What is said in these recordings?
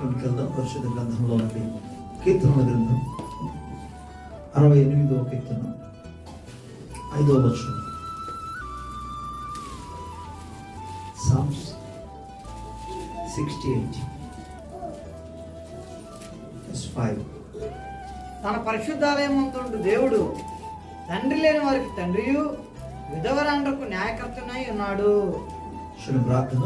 వాక్యంలోకి వెళ్దాం. పరిశుద్ధ గ్రంథంలో నుండి కీర్తనల గ్రంథం 68వ కీర్తన 5వ వచనం. Psalms 68 verse 5. తన పరిశుద్ధాలయమందు దేవుడు తండ్రి లేని వారికి తండ్రియు విధవరాండ్రకు న్యాయకర్తనై ఉన్నాడు. ప్రార్థన.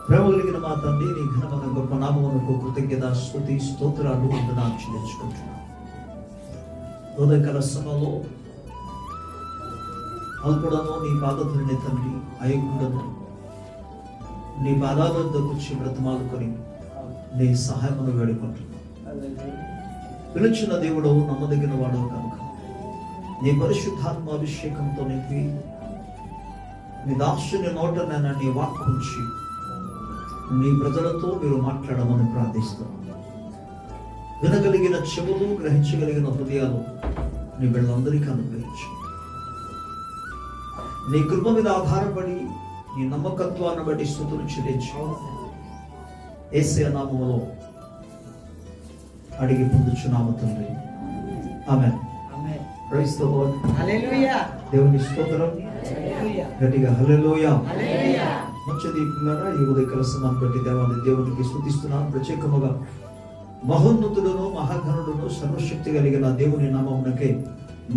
ప్రేమ కలిగిన మా తండ్రి, నీ ఘనమైన గొప్ప నామమునకు కృతజ్ఞత స్తుతి స్తోత్రాలు వందనాలు చెల్లించుకుంటున్నాను. ఉదయకాల సమయంలో అల్పుడను నీ పాదధుని తండ్రి, అయోగ్యుడను నీ పాదాల వద్ద కూర్చి బ్రతమాలుకొని నీ సహాయమును వేడుకుంటున్నాను. పిలిచిన దేవుడు నమ్మదగిన వాడు కనుక నీ పరిశుద్ధాత్మ అభిషేకంతో నింపి నీ దాసుని నోటనైనా నీ వాక్కుంచి నీ ప్రజలతో మీరు మాట్లాడమని ప్రార్థిస్తాను. వినగలిగిన చెవులు, గ్రహించగలిగిన హృదయాలు నీ బిడ్డలందరికీ అనుగ్రహించు. నీ కృప మీద ఆధారపడి నీ నమ్మకత్వాన్ని బట్టి స్తుతులు చెల్లించు. యేసయ్య నామములో అడిగి పొందుచున్నాము తండ్రి, amen. Praise the lord. Hallelujah. దేవుని స్తోత్రం. హల్లెలూయా. గట్టిగా హల్లెలూయా. హల్లెలూయా. మంచిది పిల్లరా, ఈ ఉదయకాల సమయాన్ని బట్టి దేవునికి స్తుతిస్తున్నాను. ప్రత్యేకముగా మహోన్నతుడును మహాఘనుడును సర్వశక్తి కలిగిన దేవుని నామమునకే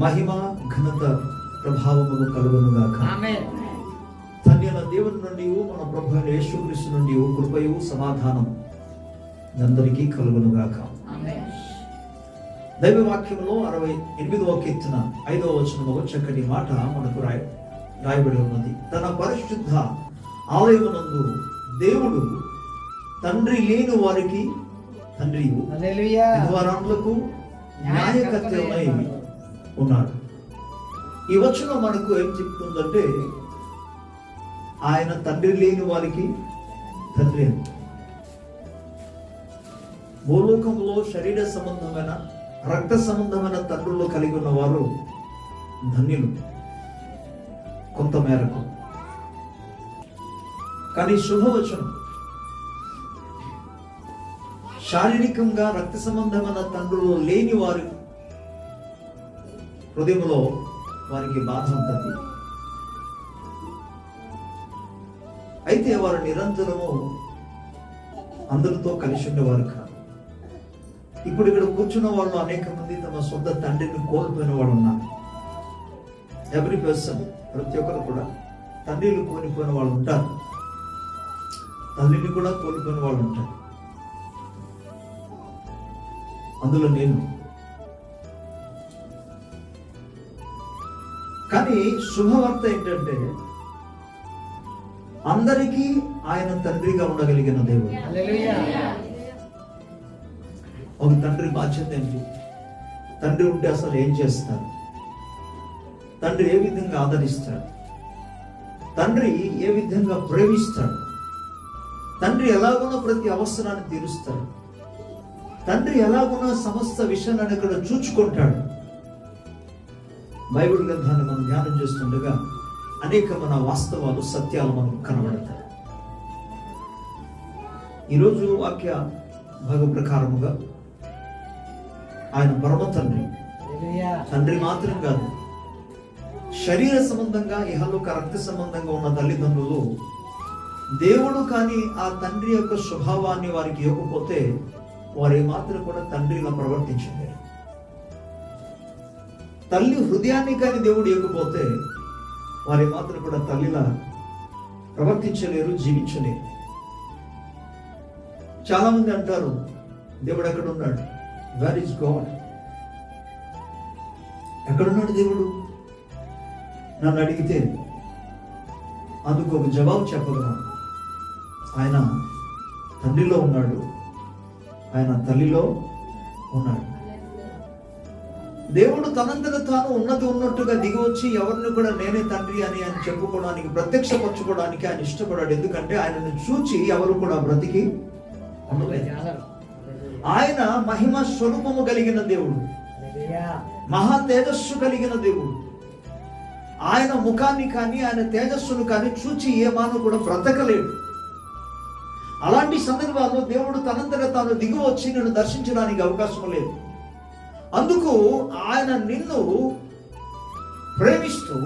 మహిమ, ఘనత, ప్రభావములు కలుగునుగాక. ఆమేన్. ధన్యుల దేవుని నుండి మన ప్రభువైన యేసుక్రీస్తు నుండి కృపయు సమాధానం అందరికీ కలుగునుగాక. ఆమేన్. దైవ వాక్యంలో 68వ కీర్తన 5వ వచనములో చక్కటి మాట మనకు రాయబడి ఉన్నది. తన పరిశుద్ధ ఆలయమునందు దేవుడు తండ్రి లేని వారికి తండ్రియు విధవరాండ్లకు న్యాయకర్తయై ఉన్నాడు. ఈ వచనం మనకు ఏం చెప్తుందంటే, ఆయన తండ్రి లేని వారికి తండ్రి. భూలోకంలో శరీర సంబంధమైన, రక్త సంబంధమైన తండ్రులు కలిగి ఉన్నవారు ధన్యులు కొంత మేరకు. కానీ శుభవచనం, శారీరకంగా రక్త సంబంధమైన తండ్రులు లేని వారి హృదయంలో వారికి బాధ ఉంటుంది. అయితే వారు నిరంతరము అందరితో కలిసి ఉండేవారు కాదు. ఇప్పుడు ఇక్కడ కూర్చున్న వాళ్ళు అనేక మంది తమ సొంత తండ్రిని కోల్పోయిన వాళ్ళు ఉన్నారు. ఎవ్రీ పర్సన్, ప్రతి ఒక్కరు కూడా తండ్రిని కోల్పోయిన వాళ్ళు ఉంటారు, తల్లిని కూడా కోల్పోయిన వాళ్ళు ఉంటారు. అందులో నేను. కానీ శుభవార్త ఏంటంటే, అందరికీ ఆయన తండ్రిగా ఉండగలిగిన దేవుడు. ఒక తండ్రి బాధ్యత ఏంటి? తండ్రి ఉంటే అసలు ఏం చేస్తారు? తండ్రి ఏ విధంగా ఆదరిస్తాడు? తండ్రి ఏ విధంగా ప్రేమిస్తాడు? తండ్రి ఎలాగున్నా ప్రతి అవసరాన్ని తీరుస్తాడు. తండ్రి ఎలాగున్నా సమస్త విషయాలను ఇక్కడ చూచుకుంటాడు. బైబిల్ గ్రంథాన్ని మనం ధ్యానం చేస్తుండగా అనేకమైన వాస్తవాలు, సత్యాలు మనకు కనబడతాయి. ఈరోజు వాక్య భాగ ప్రకారముగా ఆయన పరమ తండ్రి. తండ్రి మాత్రం కాదు, శరీర సంబంధంగా, ఇహలోక రక్త సంబంధంగా ఉన్న తల్లిదండ్రులు దేవుడు కానీ ఆ తండ్రి యొక్క స్వభావాన్ని వారికి ఇవ్వకపోతే వారి మాత్రం కూడా తండ్రిలా ప్రవర్తించింది. తల్లి హృదయాన్ని కానీ దేవుడు ఇవ్వకపోతే వారి మాత్రం కూడా తల్లిలా ప్రవర్తించలేరు, జీవించలేరు. చాలా మంది అంటారు, దేవుడు ఎక్కడ ఉన్నాడు? Where is God? ఎక్కడున్నాడు దేవుడు? నన్ను అడిగితే అందుకు ఒక జవాబు చెప్పగలను. ఆయన తండ్రిలో ఉన్నాడు, ఆయన తల్లిలో ఉన్నాడు. దేవుడు తనంతట తాను ఉన్నది ఉన్నట్టుగా దిగి వచ్చి ఎవరిని కూడా నేనే తండ్రి అని ఆయన చెప్పుకోవడానికి, ప్రత్యక్షపరచుకోవడానికి ఆయన ఇష్టపడాడు. ఎందుకంటే ఆయనను చూచి ఎవరు కూడా బ్రతికి ఉండలేదు. ఆయన మహిమ స్వరూపము కలిగిన దేవుడు, మహా తేజస్సు కలిగిన దేవుడు. ఆయన ముఖాన్ని కానీ ఆయన తేజస్సును కానీ చూచి ఏ మానవుడు కూడా బ్రతకలేడు. అలాంటి సందర్భాల్లో దేవుడు తనంతట తాను దిగు వచ్చి నిన్ను దర్శించడానికి అవకాశం లేదు. అందుకు ఆయన నిన్ను ప్రేమిస్తూ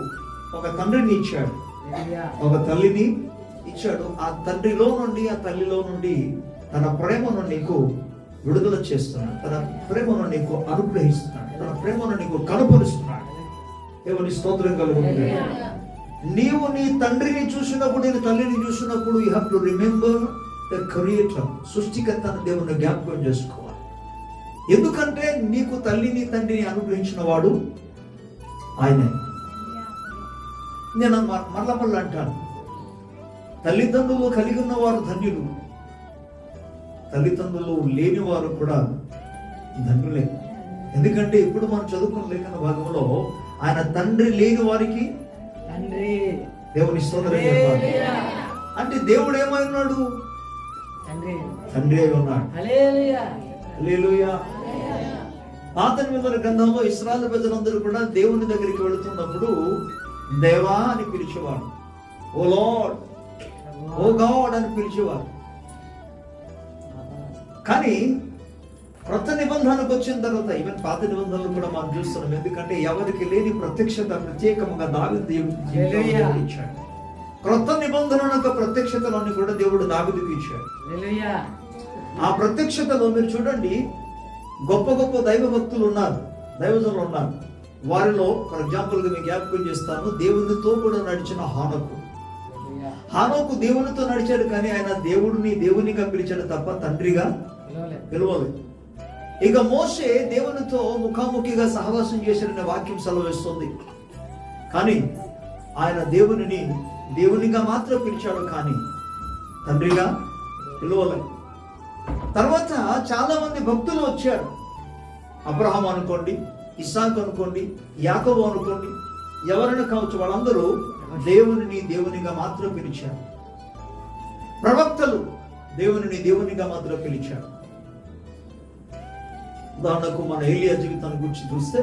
ఒక తండ్రిని ఇచ్చాడు, ఒక తల్లిని ఇచ్చాడు. ఆ తండ్రిలో నుండి ఆ తల్లిలో నుండి తన ప్రేమను నీకు విడుదల చేస్తున్నాడు, తన ప్రేమను నీకు అనుగ్రహిస్తున్నాడు, తన ప్రేమను నీకు కనుపరుస్తున్నాడు. దేవుని స్తోత్రం కలుగుతుంది. నీవు నీ తండ్రిని చూసినప్పుడు, నీ తల్లిని చూసినప్పుడు you have to remember the creator, సృష్టికర్తను దేవుని జ్ఞాపకం చేసుకోవాలి. ఎందుకంటే నీకు తల్లిని తండ్రిని అనుగ్రహించిన వాడు ఆయనే. నేను మళ్ళా అంటాను, తల్లిదండ్రులు కలిగి ఉన్నవారు ధన్యులు, తల్లిదండ్రులు లేని వారు కూడా ధన్యులే. ఎందుకంటే ఇప్పుడు మనం చదువుకున్న లేఖన భాగంలో ఆయన తండ్రి లేని వారికి దేవుని స్తోత్రం చెప్పాలి. అంటే దేవుడు ఏమై ఉన్నాడు? తండ్రి అయి ఉన్నాడు. హల్లెలూయా. పాత నిబంధన గ్రంథంలో ఇశ్రాయేలు ప్రజలందరూ కూడా దేవుని దగ్గరికి వెళుతున్నప్పుడు దేవా అని పిలిచేవాడు, ఓ లార్డ్, ఓ గాడ్ అని పిలిచేవారు. కానీ క్రొత్త నిబంధనకు వచ్చిన తర్వాత, ఈవెన్ పాత నిబంధనలు కూడా మనం చూస్తున్నాం. ఎందుకంటే ఎవరికి లేని ప్రత్యక్షత ప్రత్యేకముగా దావీదు ఇచ్చాడు. క్రొత్త నిబంధన ప్రత్యక్షతలన్నీ కూడా దేవుడు దావీదుకు ఇచ్చాడు. ఆ ప్రత్యక్షతలో మీరు చూడండి, గొప్ప గొప్ప దైవ భక్తులు ఉన్నారు, దైవజనులు ఉన్నారు. వారిలో ఫర్ ఎగ్జాంపుల్గా మీకు జ్ఞాపకం చేస్తాను, దేవునితో కూడా నడిచిన హానోకు దేవునితో నడిచాడు, కానీ ఆయన దేవునిగా పిలిచాడు తప్ప తండ్రిగా పిలవలేదు. ఇక మోషే దేవునితో ముఖాముఖిగా సహవాసం చేశాడనే వాక్యం సెలవిస్తుంది. కానీ ఆయన దేవునిగా మాత్రం పిలిచాడు, కానీ తండ్రిగా పిలవలేదు. తర్వాత చాలా మంది భక్తులు వచ్చారు. అబ్రహాం అనుకోండి, ఇస్సాకు అనుకోండి, యాకోబు అనుకోండి, ఎవరైనా కావచ్చు, వాళ్ళందరూ దేవునిగా మాత్రం పిలిచారు. ప్రవక్తలు దేవునిగా మాత్రం పిలిచారు. ఉదాహరణకు మన ఏలియా జీవితాన్ని గురించి చూస్తే,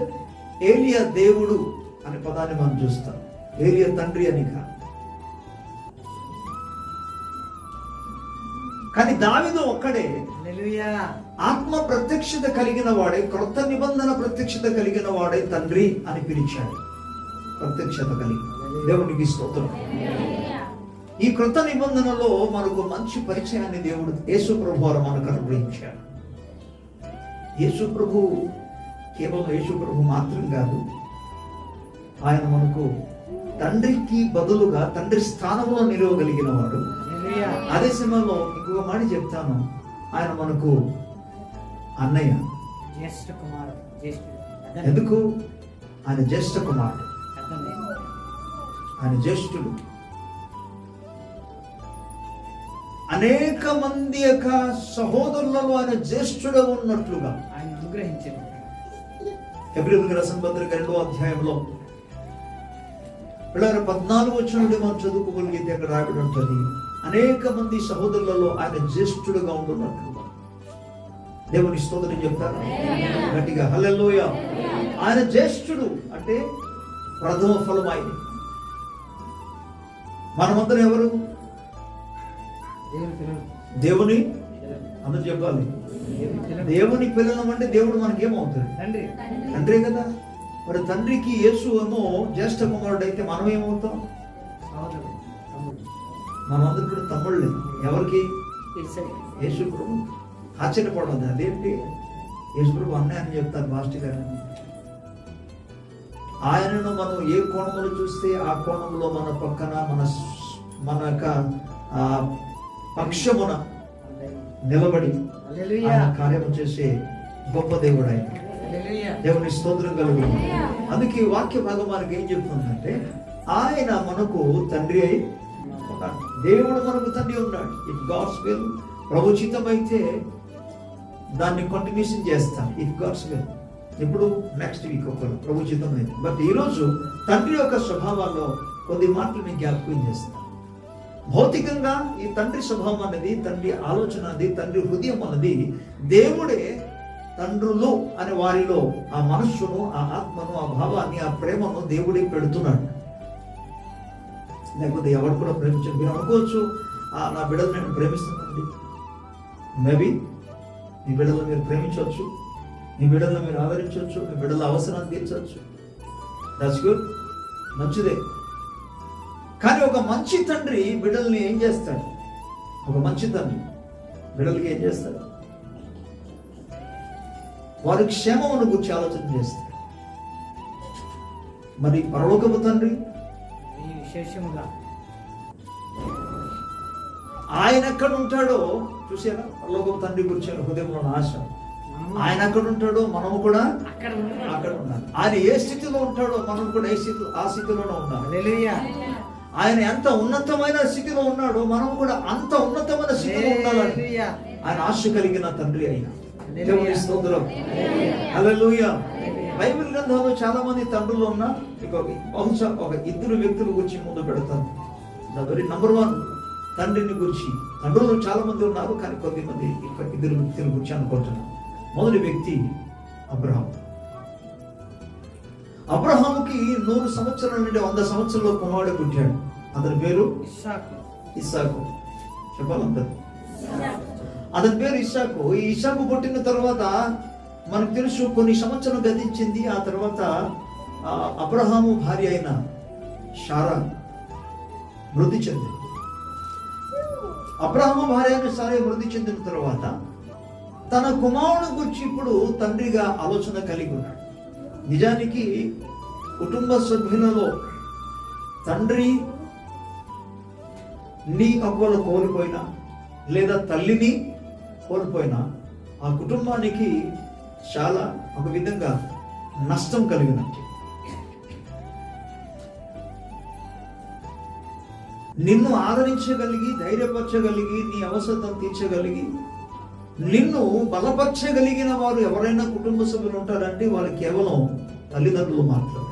ఏలియా దేవుడు అనే పదాన్ని మనం చూస్తాం, ఏలియా తండ్రి అని కాదు. కానీ దావీదు ఒక్కడే ఆత్మ ప్రత్యక్షత కలిగిన వాడే, క్రొత్త నిబంధన ప్రత్యక్షత కలిగిన వాడే తండ్రి అని పిలిచాడు. ప్రత్యక్షత కలిగి దేవునికి స్తోత్రం. ఈ క్రొత్త నిబంధనలో మనకు మంచి పరిచయాన్ని దేవుడు యేసు ప్రభు వారు మనకు అనుగ్రహించాడు. యేసు ప్రభు కేవలం యేసు ప్రభు మాత్రం కాదు, ఆయన మనకు తండ్రికి బదులుగా తండ్రి స్థానంలో నిలవగలిగిన వాడు. అదే సమయంలో ఇంకొక మాట చెప్తాను, ఆయన మనకు అన్నయ్య. ఎందుకు? ఆయన జ్యేష్ఠ కుమారుడు, ఆయన జ్యేష్ఠుడు. అనేక మంది యొక్క సహోదరులలో ఆయన జ్యేష్ఠుడు ఉన్నట్లుగా ఆయన అనుగ్రహించారు. హెబ్రీయులకు రాసిన పత్రిక 2వ అధ్యాయంలో 14 వచనం మనం చదువుకోగలిగితే అక్కడ రాయబడి ఉంటుంది, అనేక మంది సహోదరులలో ఆయన జ్యేష్ఠుడుగా ఉంటున్నట్లుగా. దేవుని స్తోత్రం చెప్తారు గట్టిగా, హల్లెలూయా. ఆయన జ్యేష్ఠుడు అంటే ప్రథమ ఫలం ఆయన. మనమందరం ఎవరు? దేవుని అందరూ చెప్పాలి. దేవుని పిల్లలం అంటే దేవుడు మనకేమవుతుంది? తండ్రి కదా. మరి తండ్రికి యేసు ఏమో జ్యేష్ఠ కుమారుడు అయితే మనం ఏమవుతాం? మనమందరూ కూడా తమ్ముళ్ళే. ఎవరికి? యేసు ప్రభు. ఆశ్చర్యపడదు, అదేంటి యేసు ప్రభు అన్నయ్య అని చెప్తారు మాస్టర్ గారు. ఆయనను మనం ఏ కోణంలో చూస్తే ఆ కోణంలో మన పక్కన మన యొక్క పక్షమున నిలబడి ఆయన కార్యము చేసే గొప్ప దేవుడు ఆయన. దేవుని స్తోత్రం కలుగు. అందుకే వాక్య భాగం మనకి ఏం చెప్తుందంటే, ఆయన మనకు తండ్రి అయి ఉన్నాడు. దేవుడు మనకు తండ్రి ఉన్నాడు. ఇఫ్ గాడ్స్ విల్, ప్రభు చిత్తం అయితే దాన్ని కంటిన్యూషన్ చేస్తాం. ఇఫ్ గాడ్స్ విల్, ఇప్పుడు నెక్స్ట్ వీక్ ఒకరు ప్రభు చిత్తం అయితే. బట్ ఈరోజు తండ్రి యొక్క స్వభావాల్లో కొద్ది మాటలు మీకు జ్ఞాపకం చేస్తాను. భౌతికంగా ఈ తండ్రి స్వభావం అనేది, తండ్రి ఆలోచన అనేది, తండ్రి హృదయం అనేది దేవుడే తండ్రులు అనే వారిలో ఆ మనస్సును, ఆ ఆత్మను, ఆ భావాన్ని, ఆ ప్రేమను దేవుడే పెడుతున్నాడు. లేకపోతే ఎవరు కూడా ప్రేమించారు. మీరు అనుకోవచ్చు, నా బిడ్డలు నేను ప్రేమిస్తున్నానండి, మేబీ మీ బిడ్డలను మీరు ప్రేమించవచ్చు, మీ బిడ్డలను మీరు ఆదరించవచ్చు, మీ బిడ్డల అవసరాన్ని తీర్చవచ్చు. దట్స్ గుడ్, మంచిదే. కానీ ఒక మంచి తండ్రి బిడ్డల్ని ఏం చేస్తాడు? ఒక మంచి తండ్రి బిడ్డలకి ఏం చేస్తాడు? వారి క్షేమమును గురించి ఆలోచన చేస్తాడు. మరి పరలోకపు తండ్రి విశేషముగా ఆయన ఎక్కడ ఉంటాడో చూసారా? పరలోకపు తండ్రి గురించి హృదయంలో ఆశ. ఆయన ఎక్కడ ఉంటాడో మనము కూడా అక్కడ ఉండాలి. ఆయన ఏ స్థితిలో ఉంటాడో మనం కూడా ఆ స్థితిలోనే ఉండాలి. ఆయన ఎంత ఉన్నతమైన స్థితిలో ఉన్నాడో మనం కూడా అంత ఉన్నతమైన స్థితిలో ఉండాలని ఆయన ఆశ కలిగిన తండ్రి అయిన దేవుని స్తోత్రం. హల్లెలూయా. బైబిల్ గ్రంథంలో చాలా మంది తండ్రులు ఉన్నా బహుశా ఒక ఇద్దరు వ్యక్తుల గురించి ముందు పెడతాను. ద వెరీ నంబర్ 1 తండ్రిని గురించి. తండ్రులు చాలా మంది ఉన్నారు, కానీ కొద్దిమంది ఇద్దరు వ్యక్తుల గురించి అనుకుంటున్నాను. మొదటి వ్యక్తి అబ్రహాం. అబ్రహాముకి 100 సంవత్సరాల నుండి 100 సంవత్సరాల్లో కుమారుడు పుట్టాడు. అతని పేరు ఇస్సాకు. చెప్పాలంటారు అతని పేరు ఇస్సాకు. ఈ ఇస్సాకు పుట్టిన తర్వాత మనకు తెలుసు కొన్ని సంవత్సరాలు గతించింది. ఆ తర్వాత అబ్రహాము భార్య అయిన శారా మృతి చెందింది. అబ్రహాము భార్య అయిన శారా మృతి చెందిన తర్వాత తన కుమారుడు గురించి ఇప్పుడు తండ్రిగా ఆలోచన కలిగి ఉన్నాడు. నిజానికి కుటుంబ సభ్యులలో తండ్రి నీ ఒకవేళ కోల్పోయినా లేదా తల్లిని కోల్పోయినా ఆ కుటుంబానికి చాలా ఒక విధంగా నష్టం కలిగినట్టు. నిన్ను ఆదరించగలిగి, ధైర్యపరచగలిగి, నీ అవసరం తీర్చగలిగి, నిన్ను బలపరచగలిగిన వారు ఎవరైనా కుటుంబ సభ్యులు ఉంటారంటే వాళ్ళు కేవలం తల్లిదండ్రులు మాత్రమే.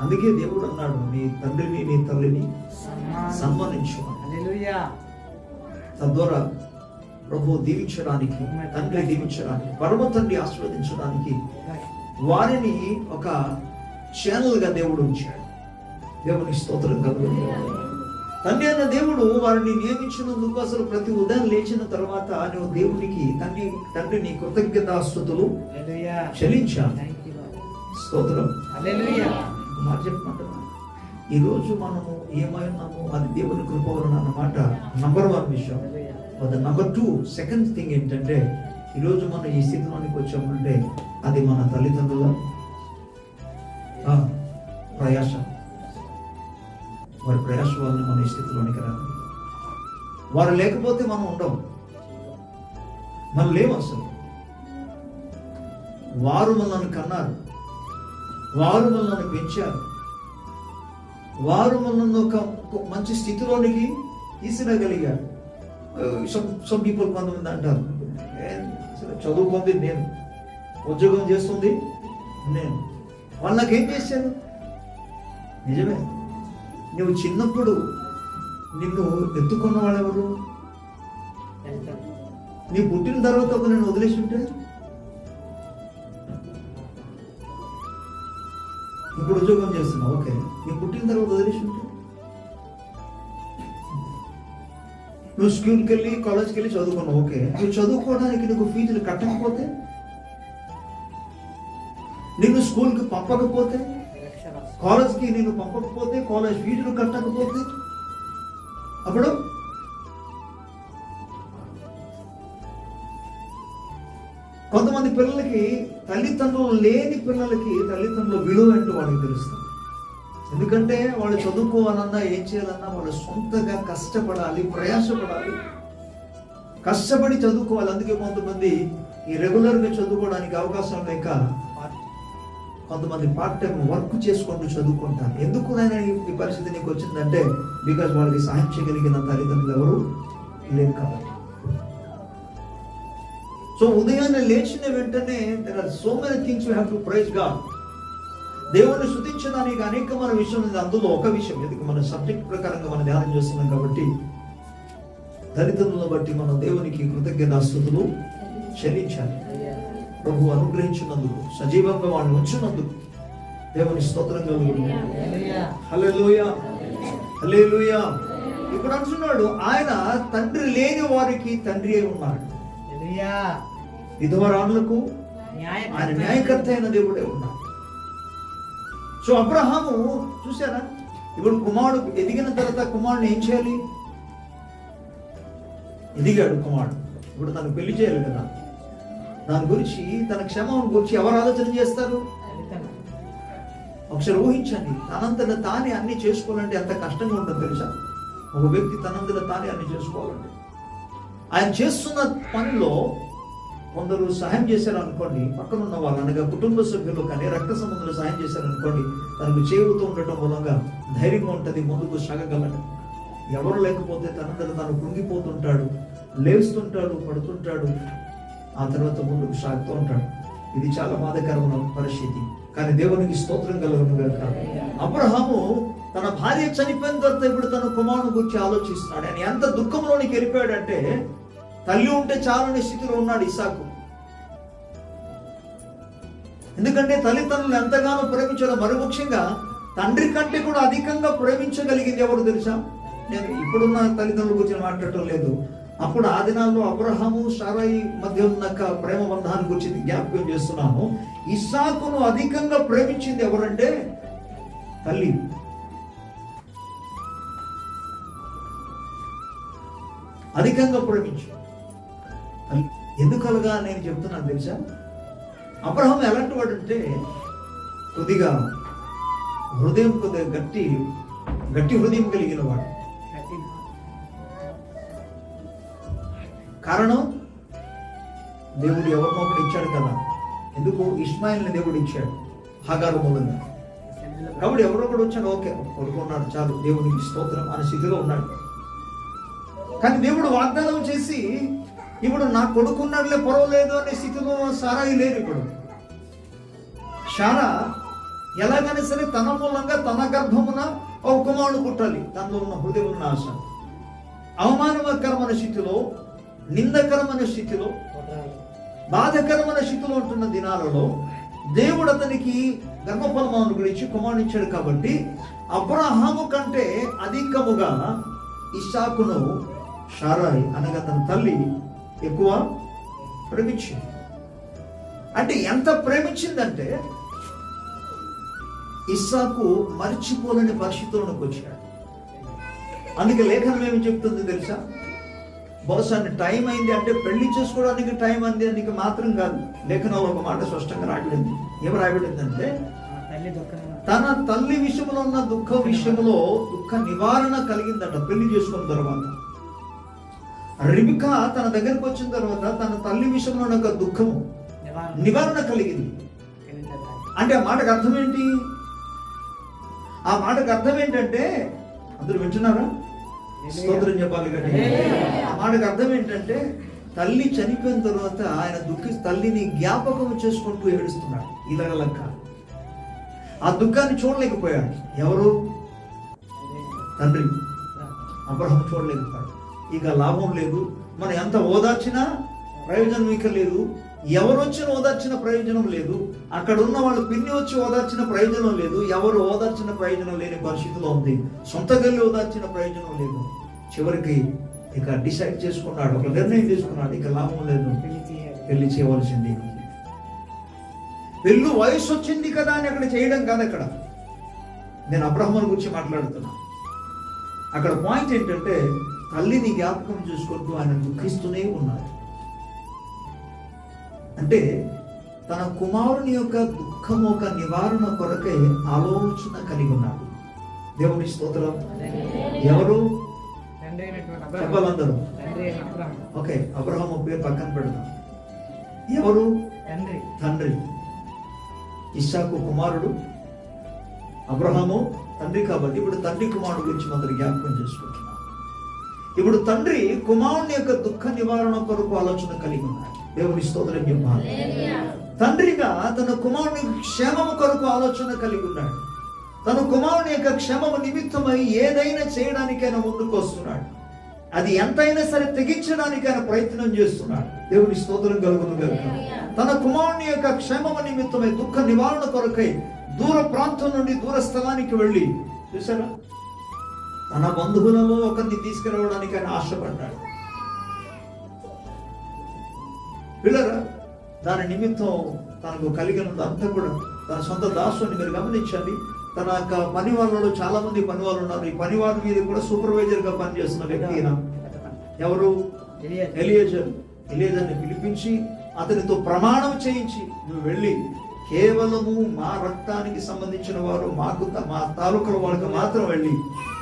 అందుకే దేవుడు అన్నాడు, నీ తండ్రిని నీ తల్లిని సన్మానించు. తద్వారా ప్రభు దీవించడానికి, తండ్రి దీవించడానికి, పరమ తండ్రి ఆశీర్వదించడానికి వారిని ఒక ఛానల్ గా దేవుడు ఉంచాడు. దేవుని స్తోత్రం కలుగును. తండ్రి అయిన దేవుడు వారిని నియమించినందుకు అసలు ప్రతి ఉదయం లేచిన తర్వాత నువ్వు దేవునికి తండ్రిని కృతజ్ఞతాస్తుతులు చెల్లించాలి. స్తోత్రం. మాట చెప్పమంటున్నా, ఈరోజు మనము ఏమైనాము అది దేవుని కృప వలన అన్నమాట. నంబర్ 1 విషయం. నంబర్ 2 సెకండ్ థింగ్ ఏంటంటే, ఈరోజు మనం ఈ స్థితిలోనికి వచ్చామంటే అది మన తల్లిదండ్రుల ప్రయాస. వారి ప్రయాస వలన మన ఈ స్థితిలోనికి రాదు. వారు లేకపోతే మనం ఉండవు, మనం లేవు అసలు. వారు మనల్ని కన్నారు, వారు మనల్ని పెంచారు, వారు మనల్ని ఒక మంచి స్థితిలోనికి తీసుకురాగలిగారు. సమ్ పీపుల్ కొంతమంది అంటారు, చదువుకుంది నేను, ఉద్యోగం చేస్తుంది నేను, వాళ్ళు నాకేం చేశారు? నిజమే, నువ్వు చిన్నప్పుడు నిన్ను ఎత్తుకున్న వాళ్ళెవరు? నీ పుట్టిన తర్వాత ఒక నేను వదిలేసి ఉంటే, ఇప్పుడు ఉద్యోగం చేస్తున్నావు, ఓకే, నీ పుట్టిన తర్వాత వదిలేసి ఉంటే, నువ్వు స్కూల్కి వెళ్ళి కాలేజ్కి వెళ్ళి చదువుకున్నావు, ఓకే, నువ్వు చదువుకోవడానికి నువ్వు ఫీజులు కట్టకపోతే, నిన్ను స్కూల్కి పంపకపోతే, కాలేజ్కి నేను పంపకపోతే, కాలేజ్ ఫీజులు కట్టకపోతే, అప్పుడు కొంతమంది పిల్లలకి తల్లిదండ్రులు లేని పిల్లలకి తల్లిదండ్రుల విలువ ఏంటో వాళ్ళకి తెలుస్తుంది. ఎందుకంటే వాళ్ళు చదువుకోవాలన్నా ఏం చేయాలన్నా వాళ్ళు సొంతగా కష్టపడాలి, ప్రయాసపడాలి, కష్టపడి చదువుకోవాలి. అందుకే కొంతమంది ఈ రెగ్యులర్గా చదువుకోవడానికి అవకాశం లేక కొంతమంది పార్ట్ టైం వర్క్ చేసుకుంటూ చదువుకుంటారు. ఎందుకు నేను ఈ పరిస్థితి నీకు వచ్చిందంటే, బికాజ్ వాళ్ళకి సహాయం చేయగలిగిన తల్లిదండ్రులు ఎవరు లేరు కాబట్టి. సో ఉదయాన్నే లేచిన వెంటనే there are so many things we have to praise God. దేవుణ్ణి స్తుతించడానికి అనేకమైన విషయం ఉంది. అందులో ఒక విషయం, ఎందుకు మన సబ్జెక్ట్ ప్రకారంగా మనం ధ్యానం చేస్తున్నాం కాబట్టి, తల్లిదండ్రులను బట్టి మనం దేవునికి కృతజ్ఞతాస్తుతులు చెల్లించాలి. ప్రభు అనుగ్రహించినందుకు, సజీవంగా వాడిని ఉంచినందుకు దేవుని స్తోత్రం కలుగును. హల్లెలూయా, హల్లెలూయా. ఇప్పుడు అంటున్నాడు ఆయన తండ్రి లేని వారికి తండ్రి అయి ఉన్నాడు. హల్లెలూయా. విధవరాళ్ళకు ఆయన న్యాయకర్త అయిన దేవుడే ఉన్నాడు. సో అబ్రహాము చూసారా, ఇప్పుడు కుమారుడు ఎదిగిన తర్వాత కుమారుని ఏం చేయాలి? ఎదిగాడు కుమారుడు, ఇప్పుడు తను పెళ్లి చేయాలి కదా. దాని గురించి తన క్షేమం గురించి ఎవరు ఆలోచన చేస్తారు? ఒకసారి ఊహించండి, తనంతట తానే అన్ని చేసుకోవాలంటే ఎంత కష్టంగా ఉంటుందో తెలుసా? ఒక వ్యక్తి తనంతట తానే అన్ని చేసుకోవాలంటే ఆయన చేస్తున్న పనిలో కొందరు సహాయం చేశారు అనుకోండి, పక్కన ఉన్న వాళ్ళు అనగా కుటుంబ సభ్యులు కానీ రక్త సంబంధులు సహాయం చేశారు అనుకోండి, తనకు చేయుతూ ఉండటం మూలంగా ధైర్యంగా ఉంటుంది, ముందుకు సాగగలడు. ఎవరు లేకపోతే తనంతట తాను కృంగిపోతుంటాడు, లేస్తుంటాడు, పడుతుంటాడు, ఆ తర్వాత ముందుకు సాగుతూ ఉంటాడు. ఇది చాలా బాధాకరమైన పరిస్థితి. కానీ దేవునికి స్తోత్రం కలుగును గాక. అబ్రహాము తన భార్య చనిపోయిన తర్వాత ఇప్పుడు తన కుమారుని గురించి ఆలోచిస్తున్నాడు. ఆయన ఎంత దుఃఖంలోనికి వెళ్ళిపోయాడంటే, తల్లి ఉంటే చాలని స్థితిలో ఉన్నాడు ఇస్సాకు. ఎందుకంటే తల్లిదండ్రులు ఎంతగానో ప్రేమించడం, మరి ముఖ్యంగా తండ్రి కంటే కూడా అధికంగా ప్రేమించగలిగింది ఎవరు తెలుసా? నేను ఇప్పుడున్న తల్లిదండ్రుల గురించి మాట్లాడటం లేదు. అప్పుడు ఆ దినాల్లో అబ్రహాము సారాయి మధ్య ఉన్న ప్రేమ బంధాన్ని గురించి జ్ఞాపకం చేస్తున్నాను. ఇస్సాకును అధికంగా ప్రేమించింది ఎవరంటే తల్లి. అధికంగా ప్రేమించు. ఎందుకలగా నేను చెప్తున్నాను తెలుసా? అబ్రహాం ఎలాంటి వాడు అంటే కొద్దిగా గట్టి హృదయం కలిగిన వాడు. కారణం, దేవుడు ఎవరినో ఒకటి ఇచ్చాడు కదా. ఎందుకు? ఇష్మాయిల్ని దేవుడు ఇచ్చాడు హాగారు మూలంగా. కాబట్టి ఎవరో ఒకడు వచ్చాడు, ఓకే కొడుకున్నాడు చాలు, దేవునికి స్తోత్రం అనే స్థితిలో ఉన్నాడు. కానీ దేవుడు వాగ్దానం చేసి ఇప్పుడు నా కొడుకున్నాడులే పర్వాలేదు అనే స్థితిలో సారాయి లేరు. ఇప్పుడు సారా ఎలాగైనా సరే తన మూలంగా తన గర్భమున ఒక కుమారుడు పుట్టాలి, దానిలో ఉన్న హృదయం ఉన్న ఆశ. అవమానకరమైన స్థితిలో, నిందకరమైన స్థితిలో, బాధకరమైన స్థితిలో ఉంటున్న దినాలలో దేవుడు అతనికి గర్భఫలమును గురించి కుమారునిచ్చాడు. కాబట్టి అబ్రహాము కంటే అధికముగా ఇస్సాకును సారాయి అనగా తన తల్లి ఎక్కువ ప్రేమించింది. అంటే ఎంత ప్రేమించిందంటే ఇస్సాకు మర్చిపోలేని పరిస్థితుల్లోకి వచ్చాడు. అందుకే లేఖనం ఏమి చెప్తుంది తెలుసా? బహుశా టైం అయింది అంటే పెళ్లి చేసుకోవడానికి టైం అయింది అందుకు మాత్రం కాదు. లేఖనంలో ఒక మాట స్పష్టంగా రాయబడింది. ఏమి రాయబడిందంటే, తన తల్లి విషయంలో ఉన్న దుఃఖ విషయంలో దుఃఖ నివారణ కలిగిందట పెళ్లి చేసుకున్న తర్వాత. రిబికా తన దగ్గరకు వచ్చిన తర్వాత తన తల్లి విషయంలో ఒక దుఃఖము నివారణ కలిగింది. అంటే ఆ మాటకు అర్థం ఏంటి? ఆ మాటకు అర్థం ఏంటంటే, అందరూ వింటున్నారా? స్తోత్రం చెప్పాలి కదా. ఆ మాటకు అర్థం ఏంటంటే, తల్లి చనిపోయిన తర్వాత ఆయన తల్లిని జ్ఞాపకం చేసుకుంటూ ఏడుస్తున్నాడు. ఇలాగలక్క ఆ దుఃఖాన్ని చూడలేకపోయాడు. ఎవరు? తండ్రి. అబ్రహాం చూడలేకపోయాడు. ఇక లాభం లేదు, మనం ఎంత ఓదార్చినా ప్రయోజనం ఇక లేదు. ఎవరు వచ్చిన ఓదార్చిన ప్రయోజనం లేదు. అక్కడ ఉన్న వాళ్ళు పిన్ని వచ్చి ఓదార్చిన ప్రయోజనం లేదు. ఎవరు ఓదార్చిన ప్రయోజనం లేని పరిస్థితిలో ఉంది. సొంత గల్లి ఓదార్చిన ప్రయోజనం లేదు. చివరికి ఇక డిసైడ్ చేసుకున్నాడు, ఒక నిర్ణయం తీసుకున్నాడు, ఇక లాభం లేదు, పెళ్లి చేయవలసింది. పెళ్ళు వయసు వచ్చింది కదా అని అక్కడ చేయడం కాదు. అక్కడ నేను అబ్రహాముల గురించి మాట్లాడుతున్నా. అక్కడ పాయింట్ ఏంటంటే, తల్లిని జ్ఞాపకం చేసుకుంటూ ఆయన దుఃఖిస్తూనే ఉన్నాడు. అంటే తన కుమారుని యొక్క దుఃఖం ఒక నివారణ కొరకై ఆలోచన కలిగి ఉన్నాడు. దేవుని స్తోత్రం. ఎవరు చెప్పాలందరూ? ఓకే, అబ్రహాము పేరు పక్కన పెడదాం. ఎవరు? తండ్రి. ఇస్సాకు కుమారుడు, అబ్రహాము తండ్రి. కాబట్టి ఇప్పుడు తండ్రి కుమారుడు గురించి మొదటి జ్ఞాపకం చేసుకుంటున్నాం. ఇప్పుడు తండ్రి కుమారుని యొక్క దుఃఖ నివారణ కొరకు ఆలోచన కలిగి ఉన్నాడు. దేవుని స్తోత్రం చెప్పాలి. తండ్రిగా తన కుమారుని క్షేమము కొరకు ఆలోచన కలిగి ఉన్నాడు. తన కుమారుని యొక్క క్షేమము నిమిత్తమై ఏదైనా చేయడానికైనా ముందుకు వస్తున్నాడు. అది ఎంతైనా సరే తెగించడానికి ఆయన ప్రయత్నం చేస్తున్నాడు. దేవుని స్తోత్రం కలుగును గాక. తన కుమారుని యొక్క క్షేమము నిమిత్తమై దుఃఖ నివారణ కొరకై దూర ప్రాంతం నుండి దూర స్థలానికి వెళ్ళి, చూసారా, తన బంధువులలో ఒకరిని తీసుకురావడానికి ఆయన ఆశపడ్డాడు. పిల్లరా, దాని నిమిత్తం తనకు కలిగినంతా కూడా తన సొంత దాసుని మీరు గమనించండి. తన యొక్క పని వాళ్ళలో చాలా మంది పని వాళ్ళు ఉన్నారు. ఈ పని వాళ్ళ మీద కూడా సూపర్వైజర్ గా పనిచేస్తున్న వ్యక్తి ఎవరు? ఎలియేజర్ని పిలిపించి అతనితో ప్రమాణం చేయించి, నువ్వు వెళ్ళి కేవలము మా రక్తానికి సంబంధించిన వారు మా తాలూకుల వాళ్ళకి మాత్రం వెళ్ళి,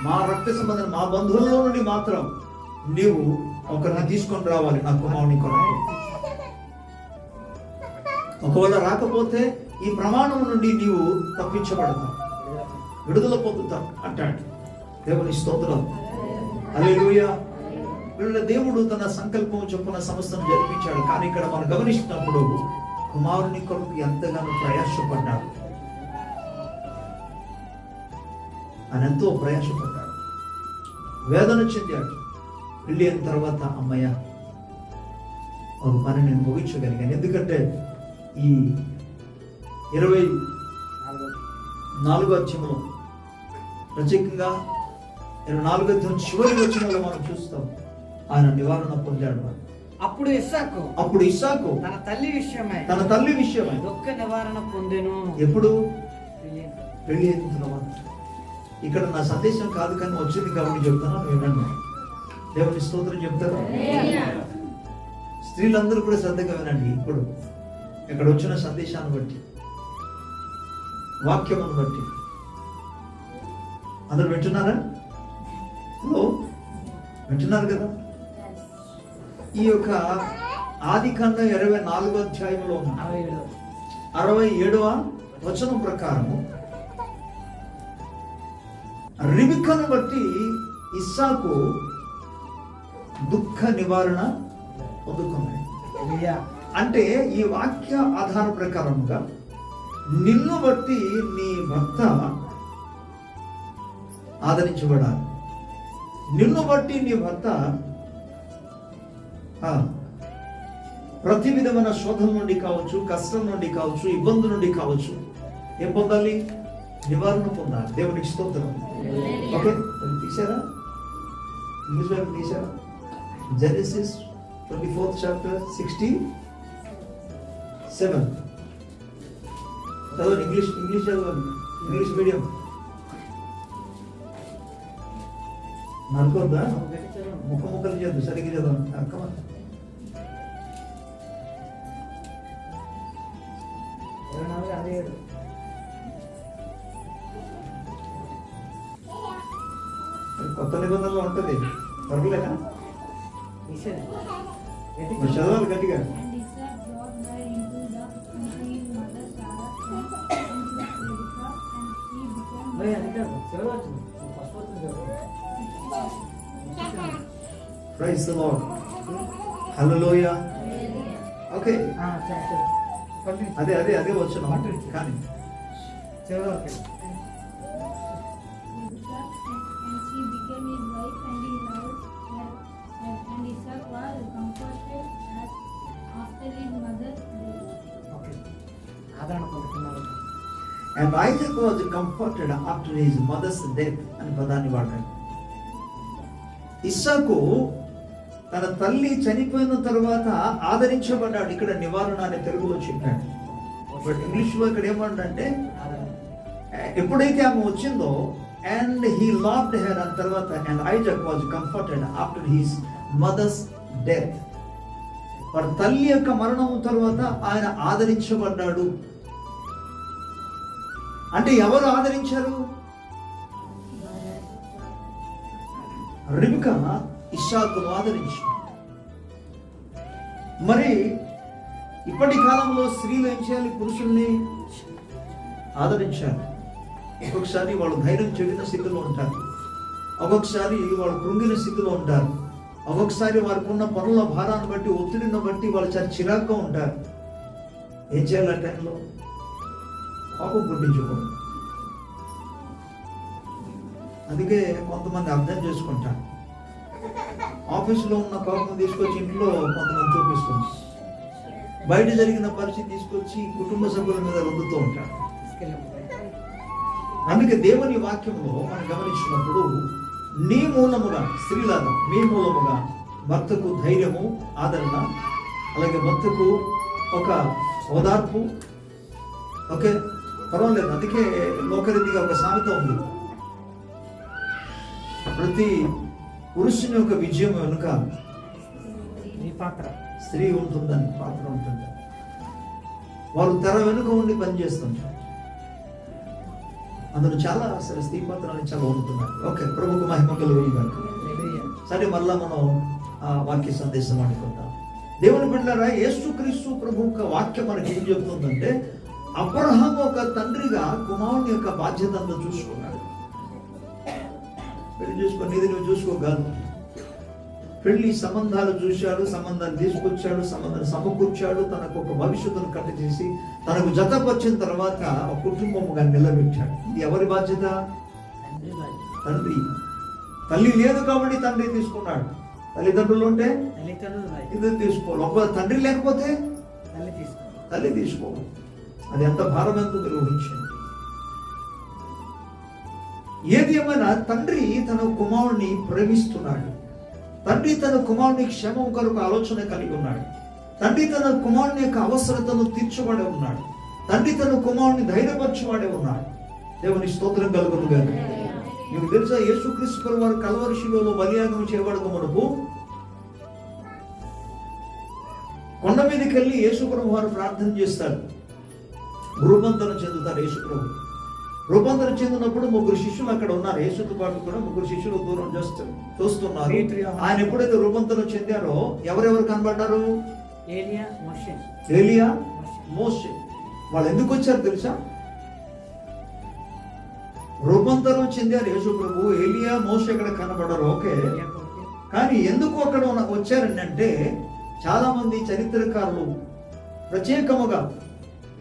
మా రక్త సంబంధం మా బంధువులలో నుండి మాత్రం నీవు ఒకరిని తీసుకొని రావాలి నా కుమారుని కొరకు. ఒకవేళ రాకపోతే ఈ ప్రమాణం నుండి నీవు తప్పించబడతావు, విడుదల పొందుతావు అంటాడు. దేవుని స్తోత్రం. హల్లెలూయా. దేవుడు తన సంకల్పం చొప్పున సంస్థను జరిపించాడు. కానీ ఇక్కడ మనం గమనిస్తున్నప్పుడు కుమారుని కొరకు ఎంతగానో ప్రయాసపడ్డాడు. ఆయన ఎంతో ప్రయాసపడ్డాడు, వేదన చెందాడు. పెళ్ళి అయిన తర్వాత అమ్మయ్య ఒక పని నేను ముగించగలిగాను. ఎందుకంటే ఈ 24వ అధ్యాయంలో ప్రత్యేకంగా 24వ అధ్యాయం చివరి వచనంలో మనం చూస్తాం ఆయన నివారణ పొందాడు. అప్పుడు ఇస్సాకు తన తల్లి విషయమై దుఃఖ నివారణ పొందెను. ఎప్పుడు? పెళ్లి అయిన తర్వాత. ఇక్కడ నా సందేశం కాదు కానీ వచ్చింది కాబట్టి చెప్తాను, వినండి. దేవుని స్తోత్రం చెప్తారు. స్త్రీలందరూ కూడా శ్రద్ధగా వినండి. ఇప్పుడు ఇక్కడ వచ్చిన సందేశాన్ని బట్టి, వాక్యమును బట్టి అందరూ వింటున్నారా? హలో, వింటున్నారు కదా? ఈ యొక్క ఆదికాండం 24వ అధ్యాయంలో 67వ వచనం ప్రకారము రిబెక్కను బట్టి ఇస్సాకు దుఃఖ నివారణ పొందుకున్నాడు. అంటే ఈ వాక్య ఆధార ప్రకారముగా నిన్ను బట్టి నీ భర్త ఆదరించబడాలి. నిన్ను బట్టి నీ భర్త ప్రతి విధమైన శోధన నుండి కావచ్చు, కష్టం నుండి కావచ్చు, ఇబ్బంది నుండి కావచ్చు, ఏం పొందాలి? నివారణ పొందాలి. దేవునికి స్తోత్రం. ఓకే, తీసారా? ఇంగ్లీష్ వైపు తీసారా? జెనసిస్ 24th chapter 67 చదవండి. ఇంగ్లీష్ చదవండి. ఇంగ్లీష్ మీడియం ననుకోద్దా? ముక్కలు చేయద్దు, సరిగ్గా చదవండి. అక్కమా కొత్త నిబంధనలో ఉంటుంది, పర్వాలేదా? చదవాలి గట్టిగా. Praise the Lord. Hallelujah. Okay. అదే వచ్చాను కానీ And Isaac was comforted after his mother's death అని పదాన్ని వాడాడు. ఇస్సాకు తన తల్లి చనిపోయిన తర్వాత ఆదరించబడ్డాడు. ఇక్కడ నివారణ అనే తెలుగులో చెప్పాడు, బట్ ఇంగ్లీష్ లో ఇక్కడ ఏమంటే ఎప్పుడైతే ఆమె వచ్చిందో అండ్ హీ లావ్డ్ హెర్ అన్న తర్వాత and Isaac was comforted after his mothers death. వారి తల్లి యొక్క మరణం తర్వాత ఆయన ఆదరించబడ్డాడు. అంటే ఎవరు ఆదరించారు? రిబెకా ఇస్సాకును ఆదరించారు. మరి ఇప్పటి కాలంలో స్త్రీలు ఏం చేయాలి? పురుషుల్ని ఆదరించాలి. ఒక్కొక్కసారి వాళ్ళు ధైర్యం చెడిన స్థితిలో ఉంటారు, ఒక్కొక్కసారి వాళ్ళు కృంగిన స్థితిలో ఉంటారు, ఒక్కొక్కసారి వారికి ఉన్న పనుల భారాన్ని బట్టి, ఒత్తిడిని బట్టి వాళ్ళు చాలా చిరాగ్గా ఉంటారు. ఏం చేయాలి ఆ టైంలో? కోపం పుట్టించుకోండి. అందుకే కొంతమంది అర్థం చేసుకుంటారు, ఆఫీసులో ఉన్న కోపం తీసుకొచ్చి ఇంట్లో కొంతమంది చూపిస్తుంది, బయట జరిగిన పరిస్థితి తీసుకొచ్చి కుటుంబ సభ్యుల మీద రుద్దుతూ ఉంటారు. అందుకే దేవుని వాక్యంలో మనం గమనించినప్పుడు నీ మూలముగా, స్త్రీలారా మీ మూలముగా భర్తకు ధైర్యము, ఆదరణ, అలాగే భర్తకు ఒక ఓదార్పు. ఓకే, పర్వాలేదు. అందుకే లోకరీతిగా ఒక సామెత ఉంది, ప్రతి పురుషుని యొక్క విజయం వెనుక స్త్రీ ఉంటుందని, పాత్ర ఉంటుంది. వారు తెర వెనుక ఉండి పనిచేస్తుంటారు. అందులో చాలా అసలు స్త్రీ పాత్రని చాలా ఉంటున్నారు. ఓకే, ప్రభుకు మహిమ కలుగును. సరే, మళ్ళా మనం ఆ వాక్య సందేశం అనుకుందాం. దేవుని బిడ్డలారా, యేసుక్రీస్తు ప్రభు యొక్క వాక్యం మనకి ఏం చెబుతుందంటే, అబ్రహాము ఒక తండ్రిగా కుమారుని యొక్క బాధ్యతను చూసుకున్నాడు. పెళ్లి చూసుకొని ఇది నువ్వు చూసుకోగలవు. పెళ్లి సంబంధాలు చూశాడు, సంబంధాలు తీసుకొచ్చాడు, సంబంధాలు సమకూర్చాడు, తనకు ఒక భవిష్యత్తును కట్టచేసి తనకు జతపరిచిన తర్వాత ఒక కుటుంబముగా నిలబెట్టాడు. ఇది ఎవరి బాధ్యత? తండ్రి. తల్లి లేదు కాబట్టి తండ్రి తీసుకున్నాడు. తల్లిదండ్రులు ఉంటే ఇది తీసుకోవాలి. ఒక తండ్రి లేకపోతే తల్లి తీసుకోవాలి. అది ఎంత భారం, ఎంత నిర్వహించింది. ఏది ఏమైనా తండ్రి తన కుమారుని ప్రేమిస్తున్నాడు. తండ్రి తన కుమారుని క్షేమం కొరకు ఆలోచన కలిగి ఉన్నాడు. తండ్రి తన కుమారుని యొక్క అవసరతను తీర్చబడి ఉన్నాడు. తండ్రి తన కుమారుని ధైర్యపరచువాడే ఉన్నాడు. దేవుని స్తోత్రం కలుగును గాక. మీకు తెలుసా, యేసుక్రీస్తు వారు కల్వరి శిలువలో బలియాగం చేయబడక మునుపు కొండ మీదకి వెళ్ళి యేసుప్రభు వారు ప్రార్థన చేస్తాడు. రూపాంతరం చెందుతారు యేసుప్రభు. రూపాంతరం చెందినప్పుడు 3 శిష్యులు అక్కడ ఉన్నారు. యేసుతో పాటు కూడా 3 శిష్యులు దూరం చూస్తున్నారు. ఆయన ఎప్పుడైతే రూపాంతరం చెందారో ఎవరెవరు కనబడ్డారు? ఏలియా, మోషే. వాళ్ళు ఎందుకు వచ్చారు తెలుసా? రూపాంతరం చెందారు యేసుప్రభు. ఏలియా, మోషే ఎక్కడ కనబడ్డారు. ఓకే, కానీ ఎందుకు అక్కడ వచ్చారంటే, చాలా మంది చరిత్రకారులు, ప్రత్యేకముగా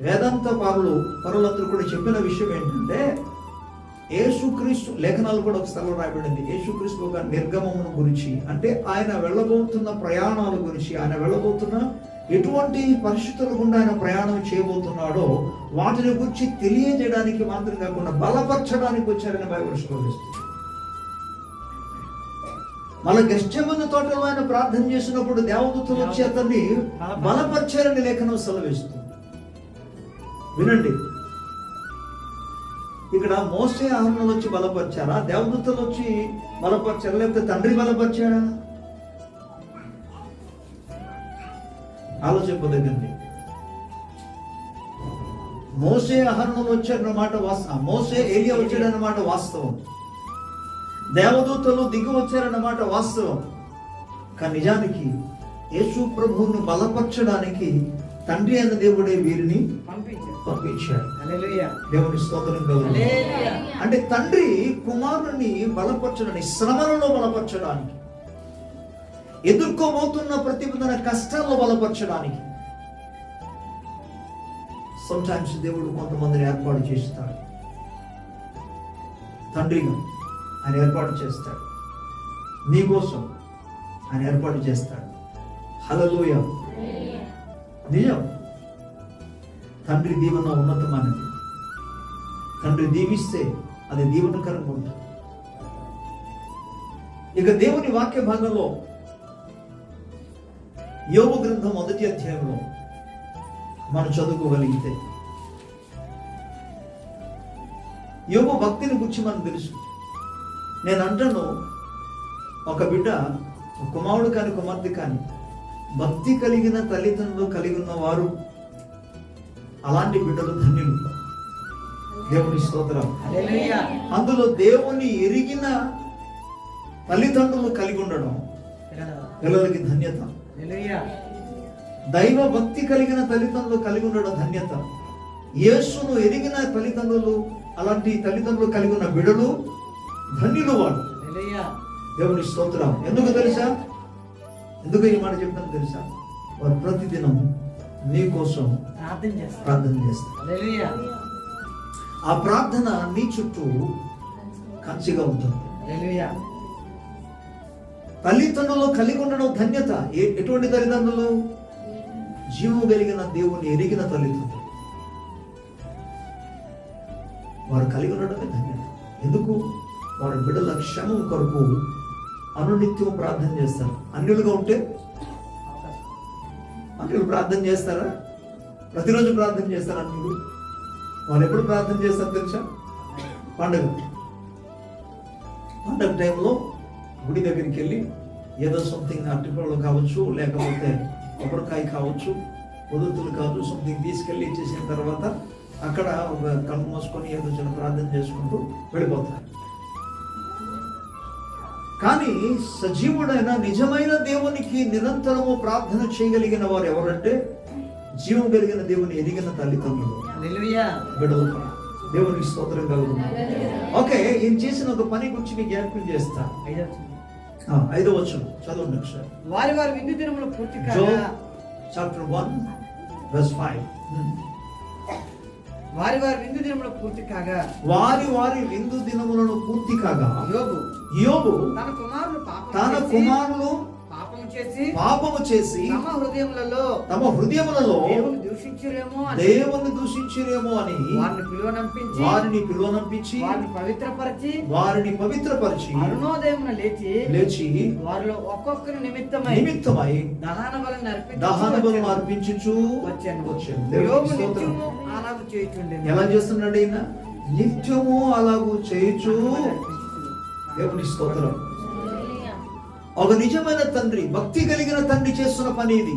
వేదాంత పరులందరూ కూడా చెప్పిన విషయం ఏంటంటే, యేసుక్రీస్తు లేఖనాలు కూడా ఒక స్థలంలో రాయబడింది. యేసుక్రీస్తు ఒక నిర్గమమును గురించి, అంటే ఆయన వెళ్ళబోతున్న ప్రయాణాల గురించి, ఆయన వెళ్ళబోతున్న ఎటువంటి పరిస్థితుల గుండా ఆయన ప్రయాణం చేయబోతున్నాడో వాటిని గురించి తెలియజేయడానికి మాత్రం కాకుండా బలపరచడానికి వచ్చారని బైబిల్ శోధిస్తుంది. మళ్ళీ గెస్టెమను తోటలో ఆయన ప్రార్థన చేసినప్పుడు దేవదూతలు వచ్చి అతన్ని బలపరిచారని లేఖనం సెలవిస్తుంది. వినండి, ఇక్కడ మోసే ఆహ్వానాలు వచ్చి బలపరిచారా? దేవదూతలు వచ్చి బలపరిచారా? లేకపోతే తండ్రి బలపరిచాడా? ఆలోచింపదగ్గండి. మోసే అహరోను వచ్చారన్నమాట వాస్తవం. మోసే ఏలియా వచ్చాడన్నమాట వాస్తవం. దేవదూతలు దిగి వచ్చారన్నమాట వాస్తవం. కానీ నిజానికి యేసు ప్రభువును బలపరచడానికి తండ్రి అయిన దేవుడే వీరిని పంపించాడు. దేవుని స్తోత్రం కలుగును. అంటే తండ్రి కుమారుని బలపరచడానికి, శ్రమలలో బలపరచడానికి, ఎదుర్కోబోతున్న ప్రతిబంధన కష్టాల్లో బలపరచడానికి సమ్టైమ్స్ దేవుడు కొంతమందిని ఏర్పాటు చేస్తాడు. తండ్రిగా ఆయన ఏర్పాటు చేస్తాడు. నీకోసం ఆయన ఏర్పాటు చేస్తాడు. హల్లెలూయా. నిజం. తండ్రి దీవెన ఉన్నతమైనది. తండ్రి దీవిస్తే అది దీవెనకరంగా ఉంటుంది. ఇక దేవుని వాక్య భాగంలో యోబు గ్రంథం 1వ అధ్యాయంలో మనం చదువుకోగలిగితే, యోబు భక్తిని గురించి మనకు తెలుసు. నేను అంటాను, ఒక బిడ్డ, కుమారుడు కానీ కుమార్తె కానీ భక్తి కలిగిన తల్లిదండ్రులు కలిగి ఉన్నవారు, అలాంటి బిడ్డలు ధన్యులు. దేవుని స్తోత్రం. అందులో దేవుని ఎరిగిన తల్లిదండ్రులు కలిగి ఉండడం పిల్లలకి ధన్యత. దైవ భక్తి కలిగిన తల్లిదండ్రులు కలిగి ఉండడం ధన్యత. యేసును ఎరిగిన తల్లిదండ్రులు, అలాంటి తల్లిదండ్రులు కలిగి ఉన్న బిడ్డలు ధన్యులు వాళ్ళు. దేవుని స్తోత్రం. ఎందుకు తెలుసా? ఎందుకు ఈ మాట చెప్తాను తెలుసా? వారు ప్రతిదినం నీ కోసం ప్రార్థన చేస్తారు. ఆ ప్రార్థన నీ చుట్టూ కంచిగా ఉంటుంది. తల్లిదండ్రులు కలిగి ఉండడం ధన్యత. ఎటువంటి తల్లిదండ్రులు? జీవము కలిగిన దేవుని ఎరిగిన తల్లిదండ్రులు. వారు కలిగి ఉండడమే ధన్యత. ఎందుకు? వారి బిడ్డల క్షేమం కొరకు అనునిత్యం ప్రార్థన చేస్తారు. అన్యులుగా ఉంటే అన్యులు ప్రార్థన చేస్తారా? ప్రతిరోజు ప్రార్థన చేస్తారు అన్యులు. వాళ్ళు ఎప్పుడు ప్రార్థన చేస్తారు తెలుసా? పండుగ టైంలో గుడి దగ్గరికి వెళ్ళి ఏదో సంథింగ్ అరటిపళ్ళు కావచ్చు, లేకపోతే కొబ్బరికాయ కావచ్చు, పొదుతులు కావచ్చు, సంథింగ్ తీసుకెళ్ళి ఇచ్చేసిన తర్వాత అక్కడ ఒక కళ్ళు మూసుకొని ఏదో చిన్న ప్రార్థన చేసుకుంటూ వెళ్ళిపోతారు. కానీ సజీవుడైన నిజమైన దేవునికి నిరంతరము ప్రార్థన చేయగలిగిన వారు ఎవరంటే జీవం కలిగిన దేవుని ఎరిగిన తల్లిదండ్రులు, బిడ్డలు. దేవునికి స్తోత్రం కలుగుతుంది. ఓకే, ఈయన చేసిన ఒక పని గురించి మీకు జ్ఞాపకం చేస్తా. 5వ వచనం చదవండి ఒకసారి. వారి వారి విందు దినములు పూర్తి కాగా, చాప్టర్ 1 verse 5. వారి వారి విందు దినములు పూర్తి కాగా, వారి వారి విందు దినములను పూర్తి కాగా యోబు తన కుమారులు పాపము చేసి తమ హృదయములలో దేవుని దూషించిరేమో అని వారిని పిలువనంపించి వారిని పవిత్రపరిచి అరుణోదయమున లేచి వారిలో ఒక్కొక్కరి నిమిత్తమై దహన బలులను అర్పించుచు వచ్చాను. ఎలా చేస్తున్నాడు ఈయన? నిత్యము అలాగూ చేయుచు. దేవుని స్తోత్రం. ఒక నిజమైన తండ్రి, భక్తి కలిగిన తండ్రి చేస్తున్న పని ఇది.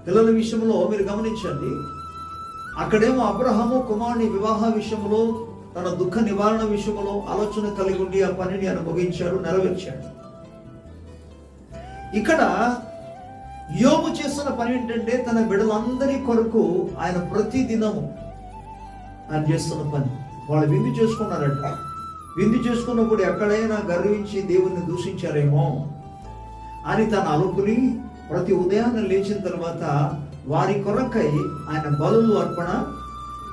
పిల్లల విషయంలో మీరు గమనించండి. అక్కడేమో అబ్రహాము కుమారుని వివాహ విషయంలో, తన దుఃఖ నివారణ విషయంలో ఆలోచన కలిగి ఉండి ఆ పనిని ఆయన ముగించాడు, నెరవేర్చాడు. ఇక్కడ యోబు చేస్తున్న పని ఏంటంటే తన బిడ్డలందరి కొరకు ఆయన ప్రతి దినము ఆయన చేస్తున్న పని. వాళ్ళు విందు చేసుకున్నారట. విందు చేసుకున్నప్పుడు ఎక్కడైనా గర్వించి దేవుణ్ణి దూషించారేమో అని తన అలుపుని ప్రతి ఉదయాన్నే లేచిన తర్వాత వారి కొరకై ఆయన బలులు అర్పణ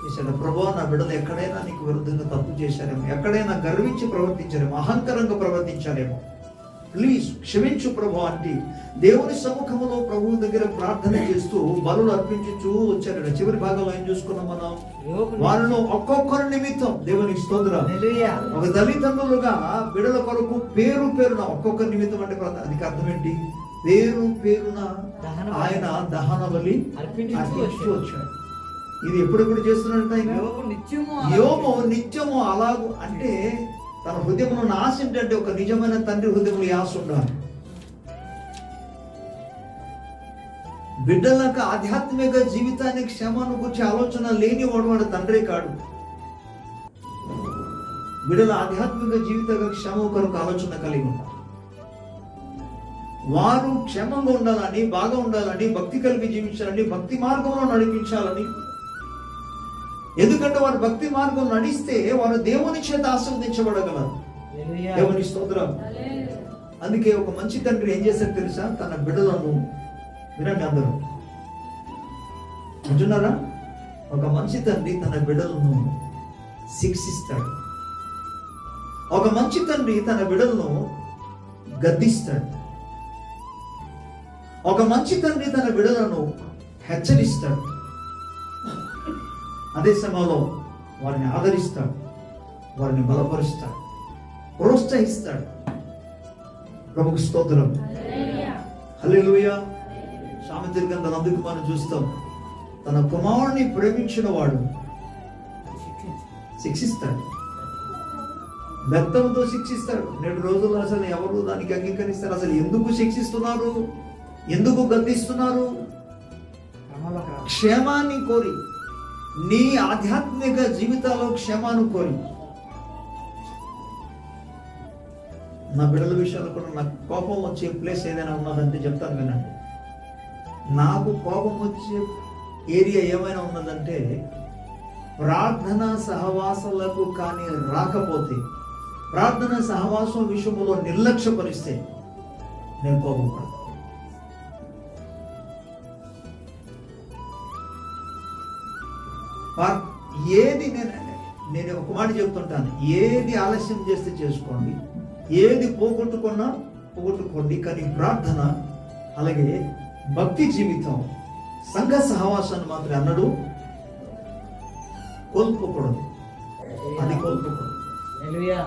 చేశాడు. ప్రభువా, నా బిడ్డలు ఎక్కడైనా నీకు విరుద్ధంగా తప్పు చేశారేమో, ఎక్కడైనా గర్వించి ప్రవర్తించారేమో, అహంకారంగా ప్రవర్తించారేమో, ప్లీజ్ క్షమించు ప్రభు అంటే దేవుని సముఖంలో ప్రభువు దగ్గర ప్రార్థన చేస్తూ బలులు అర్పించుచూ వచ్చారు. చివరి భాగంలో ఏం చూసుకున్నాం మనం? వారిలో ఒక్కొక్కరి నిమిత్తం దేవునికి స్తోత్రం. ఒక తల్లిదండ్రులుగా బిడ్డల కొరకు పేరు పేరున ఒక్కొక్కరి నిమిత్తం అంటే దానికి అర్థం ఏంటి? పేరు పేరున ఆయన దహన బలి అర్పించుతూ వచ్చాడు. ఇది ఎప్పుడెప్పుడు చేస్తున్నాడంటే ఆయన యోబు నిత్యము అలాగూ. అంటే తన హృదయంలో ఆశ ఏంటంటే ఒక నిజమైన తండ్రి హృదయంలో ఆశ ఉండాలి. బిడ్డలకు ఆధ్యాత్మిక జీవితానికి క్షేమాన్ని గురించి ఆలోచన లేని వాడు తండ్రి కాడు. బిడ్డల ఆధ్యాత్మిక జీవిత క్షేమం కొరకు ఆలోచన కలిగి ఉంటారు. వారు క్షేమంగా ఉండాలని, బాగా ఉండాలని, భక్తి కలిగి జీవించాలని, భక్తి మార్గంలో నడిపించాలని. ఎందుకంటే వారు భక్తి మార్గం నడిస్తే వారు దేవుని చేత ఆశీర్వదించబడగలరు. దేవుని స్తోత్రం. అందుకే ఒక మంచి తండ్రి ఏం చేశారు తెలుసా? తన బిడ్డలను, వినండి అందరూ, వింటున్నారా? ఒక మంచి తండ్రి తన బిడ్డలను శిక్షిస్తాడు. ఒక మంచి తండ్రి తన బిడ్డలను గద్దిస్తాడు. ఒక మంచి తండ్రి తన బిడ్డలను హెచ్చరిస్తాడు. అదే సమయంలో వారిని ఆదరిస్తాడు, వారిని బలపరుస్తాడు, ప్రోత్సహిస్తాడు. ప్రభుకు స్తోత్రం. హల్లెలూయా. సామెతల గ్రంథం అందుకు మనం చూస్తాం, తన కుమారుని ప్రేమించిన వాడు శిక్షిస్తాడు, బెత్తంతో శిక్షిస్తాడు. నేడు రోజుల్లో అసలు ఎవరు దానికి అంగీకరిస్తారు? అసలు ఎందుకు శిక్షిస్తున్నారు? ఎందుకు గద్దిస్తున్నారు? క్షేమాన్ని కోరి, నీ ఆధ్యాత్మిక జీవితాల్లో క్షేమాన్ని కోరి. నా బిడ్డల విషయాలు కూడా నాకు కోపం వచ్చే ప్లేస్ ఏదైనా ఉన్నదంటే చెప్తాను వినండి. నాకు కోపం వచ్చే ఏరియా ఏమైనా ఉన్నదంటే ప్రార్థన సహవాసాలకు కానీ రాకపోతే, ప్రార్థన సహవాసం విషయంలో నిర్లక్ష్యపరిస్తే నేను కోపపడతాను. ఏది నేను ఒక మాట చెప్తుంటాను, ఏది ఆలస్యం చేస్తే చేసుకోండి, ఏది పోగొట్టుకున్నా పోగొట్టుకోండి, కానీ ప్రార్థన అలాగే భక్తి జీవితం సంఘ సహవాసాన్ని మాత్రం అన్నడు కోల్పోకూడదు. అది కోల్పోకూడదు. హల్లెలూయా.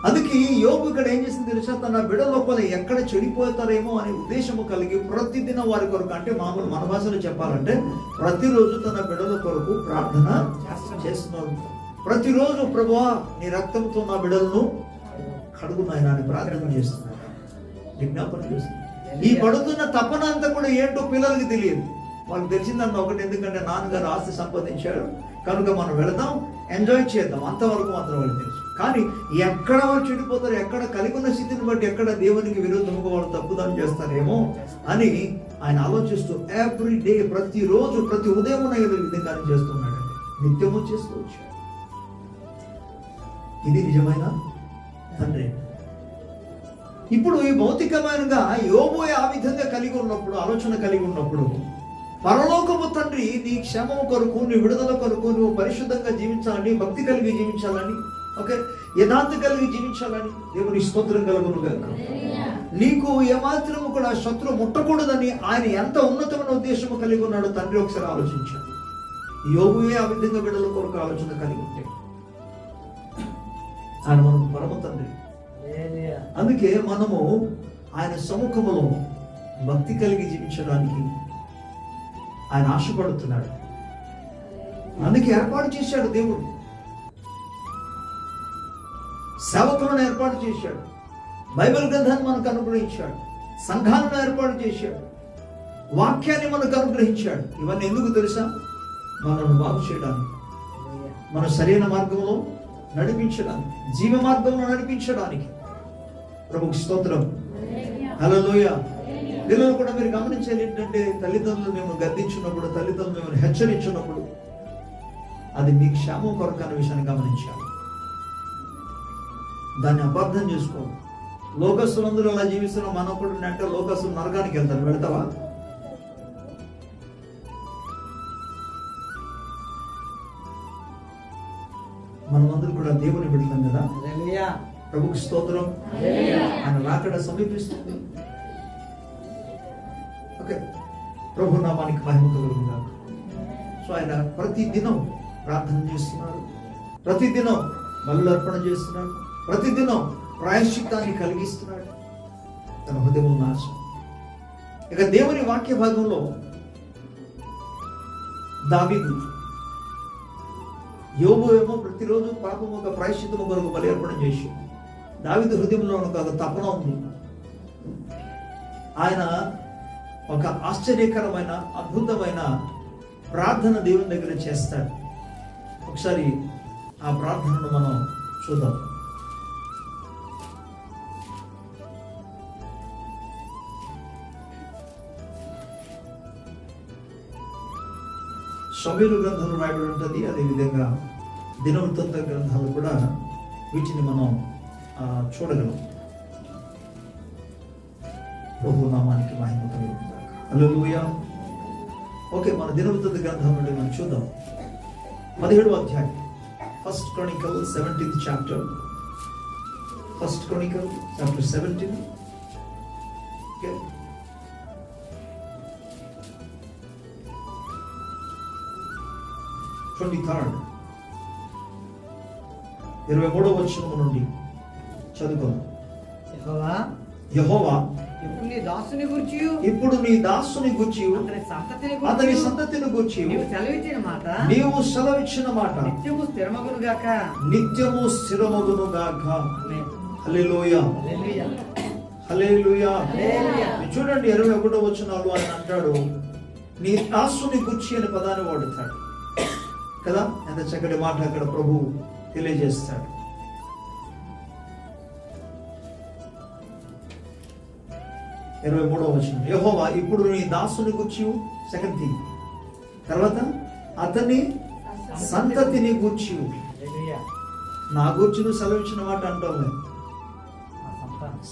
అందుకే యోబు ఇక్కడ ఏం చేసింది తెలుసా, తన బిడ్డల లోపల ఎక్కడ చెడిపోతారేమో అనే ఉద్దేశము కలిగి ప్రతిదిన వారి కొరకు, అంటే మామూలు మన భాషలో చెప్పాలంటే ప్రతిరోజు తన బిడ్డల కొరకు ప్రార్థన చేస్తున్నాడు. ప్రతిరోజు ప్రభువా నీ రక్తంతో నా బిడ్డలను కడుగు నాయనా అని ప్రార్థన చేస్తున్నాడు, విజ్ఞాపన చేస్తున్నాడు. ఈ పడుతున్న తపన అంతా కూడా ఏంటో పిల్లలకి తెలియదు. వాళ్ళకి తెలిసిందన్న ఒకటి, ఎందుకంటే నాన్నగారు ఆస్తి సంపాదించాడు కనుక మనం వెళదాం, ఎంజాయ్ చేద్దాం, అంతవరకు మాత్రం వాళ్ళకి తెలుసు. కానీ ఎక్కడ వాళ్ళు చెడిపోతారు, ఎక్కడ కలిగి ఉన్న స్థితిని బట్టి ఎక్కడ దేవునికి విరుద్ధంగా వాళ్ళు తప్పుదాం చేస్తారేమో అని ఆయన ఆలోచిస్తూ ఎవ్రీ డే, ప్రతిరోజు ప్రతి ఉదయం విధంగా చేస్తున్నాడు, నిత్యము చేస్తూ వచ్చాడు. ఇది నిజమైన తండ్రి. ఇప్పుడు ఈ భౌతికమైనగా యోబు ఆ విధంగా కలిగి ఉన్నప్పుడు, ఆలోచన కలిగి ఉన్నప్పుడు, పరలోకపు తండ్రి నీ క్షేమం కొరకు, నీ విడుదల కొరకు, నువ్వు పరిశుద్ధంగా జీవించాలని, భక్తి కలిగి జీవించాలని, ఓకే, యథార్థ కలిగి జీవించాలని దేవుని స్తోత్రం కలుగును గాక. నీకు ఏమాత్రము కూడా శత్రువు ముట్టకూడదని ఆయన ఎంత ఉన్నతమైన ఉద్దేశము కలిగి ఉన్నాడో తండ్రి ఒకసారి ఆలోచించాడు. యోబుయే ఆ విధంగా బిడ్డల కొరకు ఆలోచన కలిగి ఉంటే ఆయన మనకు పరమ తండ్రి. అందుకే మనము ఆయన సముఖములో భక్తి కలిగి జీవించడానికి ఆయన ఆశపడుతున్నాడు. అందుకే ఏర్పాటు చేశాడు దేవుడు, సేవకులను ఏర్పాటు చేశాడు, బైబిల్ గ్రంథాన్ని మనకు అనుగ్రహించాడు, సంఘాలను ఏర్పాటు చేశాడు, వాక్యాన్ని మనకు అనుగ్రహించాడు. ఇవన్నీ ఎందుకు తెలుసా? మనల్ని బాగు చేయడానికి, మన సరైన మార్గంలో నడిపించడానికి, జీవ మార్గంలో నడిపించడానికి. ప్రభుకు స్తోత్రం, హల్లెలూయా. పిల్లలు కూడా మీరు గమనించాలి ఏంటంటే, తల్లిదండ్రులు మేము గద్దించినప్పుడు, తల్లిదండ్రులు మేము హెచ్చరించినప్పుడు అది మీ క్షేమం కొరకు అనే విషయాన్ని గమనించాలి. దాన్ని అపార్థం చేసుకో. లోకస్తులందరూ అలా జీవిస్తున్నాం, మనం కూడా అంటే లోకస్తులు నరకానికి వెళ్తారు, వెళ్తావా? మనమందరూ కూడా దేవుని బిడ్డలం కదా. ప్రభుకి స్తోత్రం. ఆయన రాకడ సమీపిస్తుంది. ఓకే, ప్రభు నామానికి మహిమ కలుగును గాక. సో ఆయన ప్రతి దినం ప్రార్థన చేస్తున్నాడు, ప్రతిదినం బలులు అర్పణ చేస్తున్నాడు, ప్రతిదినం ప్రాయశ్చిత్తాన్ని కలిగిస్తున్నాడు తన హృదయం నాశ. ఇక దేవుని వాక్య భాగంలో దావీదు, యోబు ఏమో ప్రతిరోజు పాపం ఒక ప్రాయశ్చిత్తము కొరకు బలి అర్పణ చేసి, దావీదు హృదయంలో ఒక తపన ఉంది. ఆయన ఒక ఆశ్చర్యకరమైన అద్భుతమైన ప్రార్థన దేవుని దగ్గర చేస్తాడు. ఒకసారి ఆ ప్రార్థనను మనం చూద్దాం. సమూయేలు గ్రంథంలో రాయబడి ఉంటుంది, అదేవిధంగా దినవృత్తాంత గ్రంథాలు కూడా వీటిని మనం చూడగలం. ప్రభు నామానికి మహిమ కలుగును గాక. హల్లెలూయా. ఓకే, మన దినవృత్తాంత గ్రంథం నుండి మనం చూద్దాం. 17వ అధ్యాయం, 1 Chronicle 17th chapter. 1 Chronicle chapter 17. Okay. 23rd 23వ వచనం నుండి చదువుకుందాం. యెహోవా ఇప్పుడు నీ దాసుని గూర్చి అతని సంతతిని గూర్చి నీవు సెలవిచ్చిన మాట నిత్యము స్థిరమగును గాక. హల్లెలూయా, హల్లెలూయా. చూడండి 21వ వచనాలు ఆయన అంటాడు, నీ దాసుని గూర్చి అనే పదాన్ని వాడుతాడు కదా. ఎంత చక్కటి మాట అక్కడ ప్రభు తెలియజేస్తాడు. ఇరవై 23వ వచనం, యెహోవా ఇప్పుడు నీ దాసుని గూర్చి, సెకండ్ థింగ్, తర్వాత అతని సంతతిని గూర్చి. నా గూర్చి నువ్వు సెలవిచ్చిన మాట అంటావు,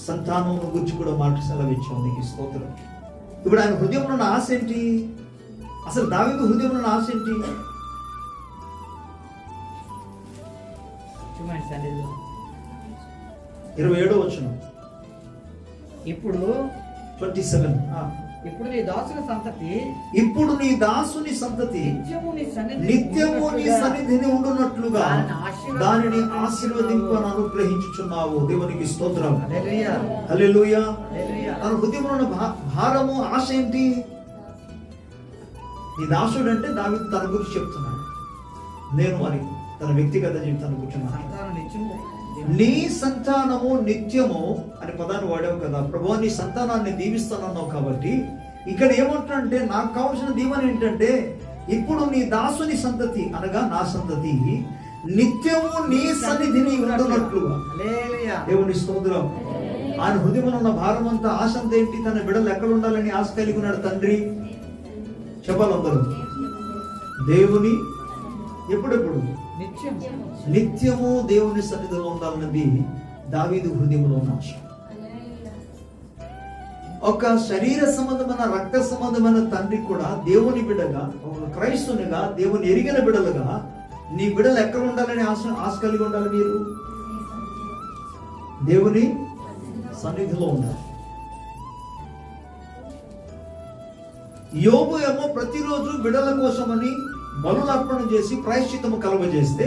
సంతానం గురించి కూడా మాట సెలవిచ్చావు, నీకు స్తోత్రం. ఇప్పుడు ఆయన హృదయంలో ఉన్న ఆశ ఏంటి? అసలు దావీదు హృదయంలో ఉన్న ఆశ ఏంటి? 27వ వచనం, ఇప్పుడు 27 ఇప్పుడు నీ దాసుని సంతతి ఇప్పుడు నీ దాసుని సంతతి నిత్యము నీ సన్నిధిని ఉండునట్లుగా దానిని ఆశీర్వదింపను అనుగ్రహించుచున్నావు. దేవునికి స్తోత్రం. హల్లెలూయా హల్లెలూయా. హల్లెలూయా. తన హృదయంలో ఉన్న భారము, ఆశ ఏంటి? ఈ దాసుడు అంటే దావీదు తన గురించి చెప్తున్నాడు. నేను అని తన వ్యక్తిగత జీవితాన్ని కూర్చున్నాను. నీ సంతానము నిత్యము అని పదాన్ని వాడావు కదా ప్రభు. నీ సంతానాన్ని దీవిస్తానన్నావు కాబట్టి ఇక్కడ ఏమంటాడంటే నాకు కావాల్సిన దీవెన ఏంటంటే ఇప్పుడు నీ దాసుని సంతతి అనగా నా సంతతి నిత్యము నీ సన్నిధిని ఉండునట్లుగా. దేవుని స్తోత్రం. ఆయన హృదయంలో ఉన్న భారం అంతా, ఆశ అంతా ఏంటి? తన బిడ్డలు ఎక్కడ ఉండాలని ఆశ కలిగి ఉన్నాడు తండ్రి. చెప్పాలందరూ దేవుని ఎప్పుడెప్పుడు నిత్యము దేవుని సన్నిధిలో ఉండాలన్నది దావీదు హృదయంలో ఉన్న ఆశ. ఒక శరీర సంబంధమైన, రక్త సంబంధమైన తండ్రి కూడా దేవుని బిడ్డగా, ఒక క్రైస్తునిగా, దేవుని ఎరిగిన బిడ్డలుగా నీ బిడ్డలు ఎక్కడ ఉండాలని ఆశ కలిగి ఉండాలి? మీరు దేవుని సన్నిధిలో ఉండాలి. యోబు ఏమో ప్రతిరోజు బిడ్డల కోసమని బలులు అర్పణ చేసి ప్రాయశ్చిత్తము కలుగజేస్తే,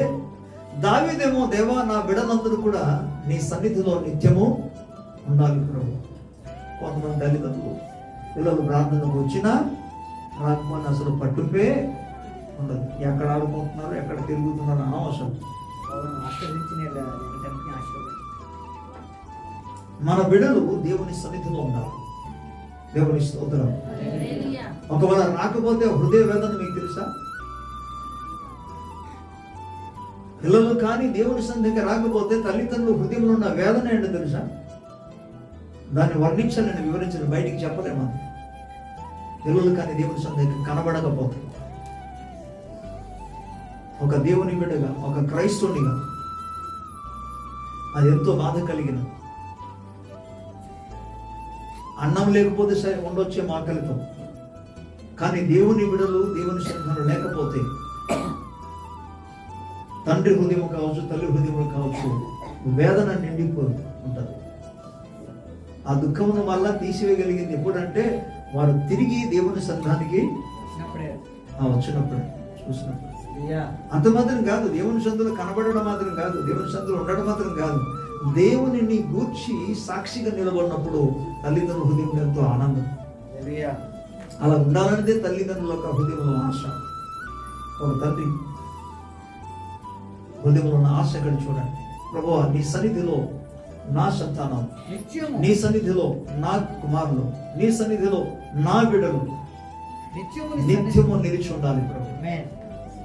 దావీదేమో దేవా నా బిడ్డలందరూ కూడా నీ సన్నిధిలో నిత్యము ఉండాలి ప్రభు. కొంతమంది తల్లిదండ్రులు పిల్లలు ప్రార్థనకు వచ్చినా రాకపోయినా అసలు పట్టుపే ఉండదు. ఎక్కడ ఆడుకుంటున్నారు, ఎక్కడ తిరుగుతున్నారు అనవసరం. మన బిడ్డలు దేవుని సన్నిధిలో ఉండాలి. దేవుని స్తోత్రం. ఒకవేళ రాకపోతే హృదయ వేదన మీకు తెలుసా? పిల్లలు కానీ దేవుని సన్నిధికి రాకపోతే తల్లిదండ్రులు హృదయంలో ఉన్న వేదన ఏంటో తెలుసా? దాన్ని వర్ణించాలని, వివరించాలని బయటికి చెప్పలేము. పిల్లలు కానీ దేవుని సన్నిధికి కనబడకపోతే, ఒక దేవుని బిడ్డగా, ఒక క్రైస్తవునిగా అది ఎంతో బాధ కలిగిన. అన్నం లేకపోతే సరే ఉండొచ్చే ఆకలితో, కానీ దేవుని బిడ్డలు దేవుని సన్నిధిలో లేకపోతే తండ్రి హృదయం కావచ్చు, తల్లి హృదయం కావచ్చు, వేదన నిండిపోయి ఉంటుంది. ఆ దుఃఖమును వల్ల తీసివేయగలిగింది ఎప్పుడంటే వారు తిరిగి దేవుని సంఘానికి వచ్చినప్పుడే, చూసినప్పుడు. అంత మాత్రం కాదు, దేవుని సందులో కనబడడం మాత్రం కాదు, దేవుని సందులో ఉండడం మాత్రం కాదు, దేవుని గూర్చి సాక్షిగా నిలబడినప్పుడు తల్లిదండ్రుల హృదయంలో ఎంతో ఆనందం. అలా ఉండాలనేదే తల్లిదండ్రుల యొక్క హృదయంలో ఆశ. ఒక తల్లి హృదయంలో ఉన్న ఆశ ఇక్కడ చూడండి. ప్రభువా నీ సన్నిధిలో నా సంతానం, నీ సన్నిధిలో నా కుమారులు, నీ సన్నిధిలో నా బిడ్డలు నిత్యము నిలిచి ఉండాలి ప్రభు.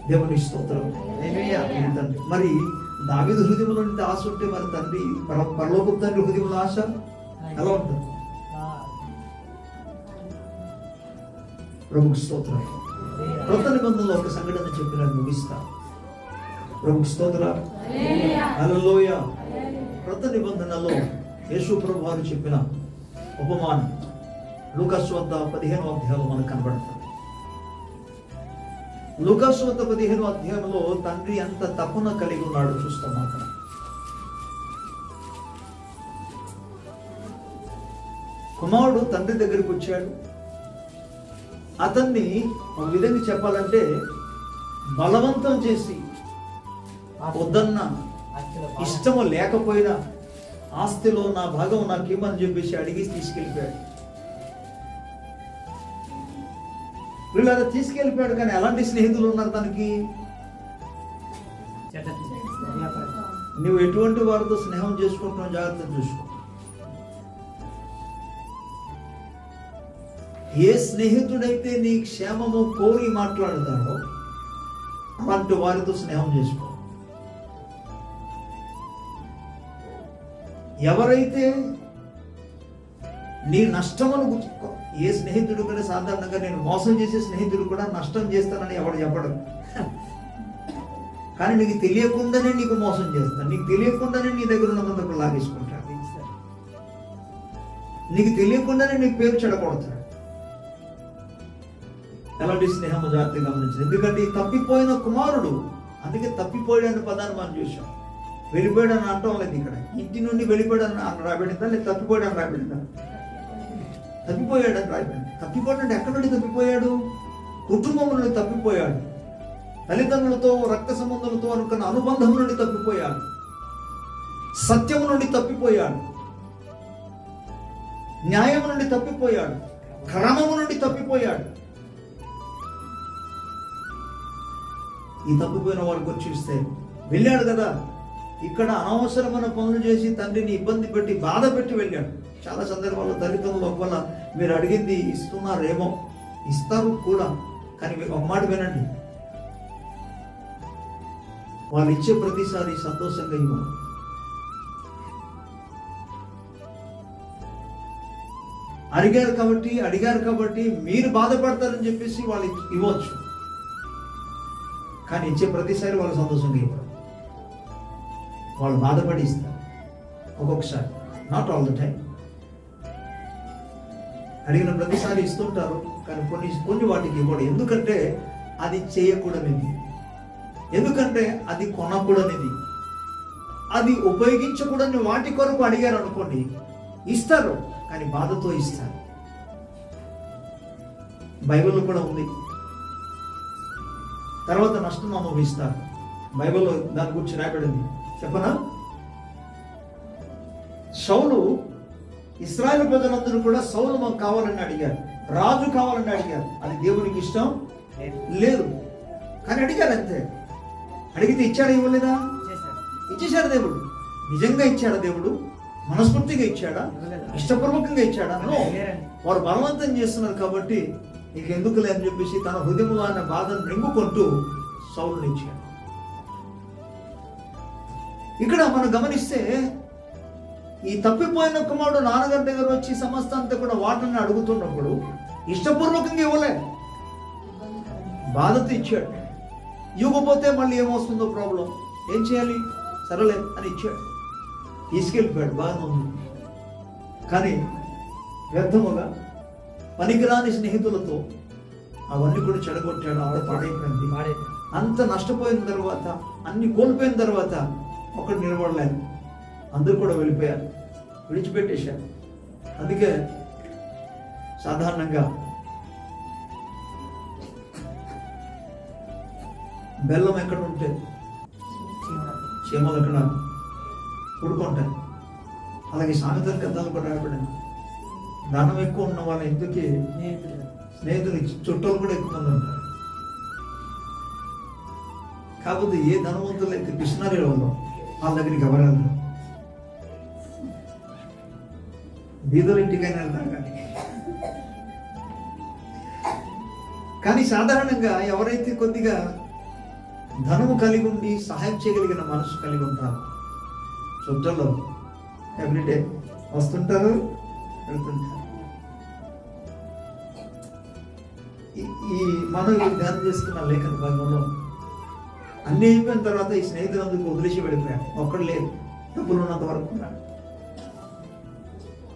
దేవుని స్తోత్రం. మరి దావీదు హృదయంలో ఆశ ఉంటే మరి తండ్రి, పరలోకపు తండ్రి హృదయంలో ఆశ ఎలా ఉంటుంది? ప్రభుకు స్తోత్రం. కొత్త నిబంధనలో ఒక సంఘటన చెప్పిన ముగిస్తా. ప్రభుకు స్తోత్రం. హల్లెలూయా. కొత్త నిబంధనలో యేసు ప్రభు వారు చెప్పిన ఉపమానం లూకాసు వార్త 15వ అధ్యాయంలో మనకు కనబడుతుంది. లూకాసు వార్త 15వ అధ్యాయంలో తండ్రి ఎంత తపన కలిగి ఉన్నాడో చూస్తాం. అక్కడ కుమారుడు తండ్రి దగ్గరికి వచ్చాడు. అతన్ని ఒక విధంగా చెప్పాలంటే బలవంతం చేసి, వద్దన్న, ఇష్టము లేకపోయినా ఆస్తిలో నా భాగం నాకు ఇవ్వమని చెప్పేసి అడిగి తీసుకెళ్ళిపోయాడు. వీళ్ళ తీసుకెళ్ళిపోయాడు. కానీ ఎలాంటి స్నేహితులు ఉన్నారు తనకి? నువ్వు ఎటువంటి వారితో స్నేహం చేసుకుంటున్నావు జాగ్రత్త చూసుకో. ఏ స్నేహితుడైతే నీ క్షేమము కోరి మాట్లాడతాడో అలాంటి వారితో స్నేహం చేసుకో. ఎవరైతే నీ నష్టమును గుర్తుకో. ఏ స్నేహితుడు కూడా సాధారణంగా నేను మోసం చేసే స్నేహితుడు కూడా నష్టం చేస్తానని ఎవడు చెప్పడం. కానీ నీకు తెలియకుండానే నీకు మోసం చేస్తాను, నీకు తెలియకుండానే నీ దగ్గర ఉన్నందుకు లాగేసుకుంటాడు, నీకు తెలియకుండానే నీ పేరు చెడగొడతాడు. ఎలాంటి స్నేహము జాగ్రత్తగా గమనించింది. ఎందుకంటే తప్పిపోయిన కుమారుడు, అందుకే తప్పిపోయాడని పదాన్ని మనం చూసాం. వెళ్ళిపోయాడని అంటాం లేదు. ఇక్కడ ఇంటి నుండి వెళ్ళిపోయాడని రాబడిందా, లేదా తప్పిపోయాడని రాబడిందా? తప్పిపోయాడని రాబడింది. తప్పిపోవడం అంటే ఎక్కడి నుండి తప్పిపోయాడు? కుటుంబం నుండి తప్పిపోయాడు. తల్లిదండ్రులతో రక్త సంబంధులతో అనుకున్న అనుబంధం నుండి తప్పిపోయాడు. సత్యము నుండి తప్పిపోయాడు. న్యాయము నుండి తప్పిపోయాడు. క్రమము నుండి తప్పిపోయాడు. ఈ తప్పిపోయిన వాడికి వచ్చి చూస్తే వెళ్ళాడు కదా, ఇక్కడ అనవసరమైన పనులు చేసి తండ్రిని ఇబ్బంది పెట్టి బాధ పెట్టి వెళ్ళాడు. చాలా సందర్భాల్లో తల్లిదండ్రుల వల్ల మీరు అడిగింది ఇస్తున్నారేమో, ఇస్తారు కూడా, కానీ ఒక మాట వినండి, వాళ్ళు ఇచ్చే ప్రతిసారి సంతోషంగా ఇవ్వరు. అడిగారు కాబట్టి మీరు బాధపడతారని చెప్పేసి వాళ్ళు ఇవ్వచ్చు, కానీ ఇచ్చే ప్రతిసారి వాళ్ళు సంతోషంగా ఇవ్వరు. వాళ్ళు బాధపడి ఇస్తారు ఒక్కొక్కసారి, నాట్ ఆల్ ద టైం. అడిగిన ప్రతిసారి ఇస్తుంటారు, కానీ కొన్ని వాటికి ఇవ్వడు. ఎందుకంటే అది చేయకూడనిది, ఎందుకంటే అది కొనకూడనిది, అది ఉపయోగించకూడని వాటి కొరకు అడిగారు అనుకోండి, ఇస్తారు, కానీ బాధతో ఇస్తారు. బైబిల్లో కూడా ఉంది. తర్వాత నష్టం అనుభవిస్తారు. బైబిల్లో దాని గురించి రాయబడింది. చెప్పనా? సౌలు, ఇశ్రాయేలు ప్రజలందరూ కూడా సౌలు మాకు కావాలని అడిగారు, రాజు కావాలని అడిగారు. అది దేవునికి ఇష్టం లేదు, కానీ అడిగారు అంతే. అడిగితే ఇచ్చాడా ఇవ్వలేదా? ఇచ్చేశాడు దేవుడు. నిజంగా ఇచ్చాడా దేవుడు? మనస్ఫూర్తిగా ఇచ్చాడా? ఇష్టపూర్వకంగా ఇచ్చాడా? వారు బలవంతం చేస్తున్నారు కాబట్టి నీకు ఎందుకులే అని చెప్పేసి తన హృదయంలో ఆయన బాధను రింగుకుంటూ సౌలుని ఇచ్చాడు. ఇక్కడ మనం గమనిస్తే ఈ తప్పిపోయిన కుమారుడు నాన్నగారి దగ్గర వచ్చి సమస్త అంతా కూడా వాటిని అడుగుతున్నప్పుడు ఇష్టపూర్వకంగా ఇవ్వలే, బాధతో ఇచ్చాడు. ఇవ్వకపోతే మళ్ళీ ఏమొస్తుందో ప్రాబ్లం, ఏం చేయాలి, సరేలే అని ఇచ్చాడు, తీసుకెళ్ళిపోయాడు, బాగానే ఉంది. కానీ వ్యర్థముగా పనికిరాని స్నేహితులతో అవన్నీ కూడా చెడగొట్టాడు. ఆవిడ పాడైపోయింది. అంత నష్టపోయిన తర్వాత, అన్ని కోల్పోయిన తర్వాత ఒకటి నిలబడలేదు, అందరూ కూడా వెళ్ళిపోయారు, విడిచిపెట్టేశారు. అందుకే సాధారణంగా బెల్లం ఎక్కడ ఉంటే చీమలు ఎక్కడ పుడుకుంటాయి. అలాగే సామెతల గ్రంథాలు కూడా రాయబడింది. ధనం ఎక్కువ ఉన్న వాళ్ళ ఎందుకే స్నేహితులు చుట్టాలు కూడా ఎక్కువ మంది ఉంటారు. కాకపోతే ఏ ధనవంతులు అయితే పిసినారీ వాళ్ళు వాళ్ళ దగ్గరికి ఎవరెళ్ళరు, బీదల ఇంటికైనా వెళ్తారు. కానీ సాధారణంగా ఎవరైతే కొద్దిగా ధనము కలిగి ఉండి సహాయం చేయగలిగిన మనసు కలిగి ఉంటారు, చుట్టాల్లో ఎవ్రీడే వస్తుంటారు, వెళ్తుంటారు. ఈ మనం ధ్యానం చేసుకున్న లేఖన భాగంలో అన్ని అయిపోయిన తర్వాత ఈ స్నేహితులందుకు వదిలేసి వెళ్ళిపోయాడు. ఒక్కడు లేదు, డబ్బులు ఉన్నంత వరకు ఉన్నాడు.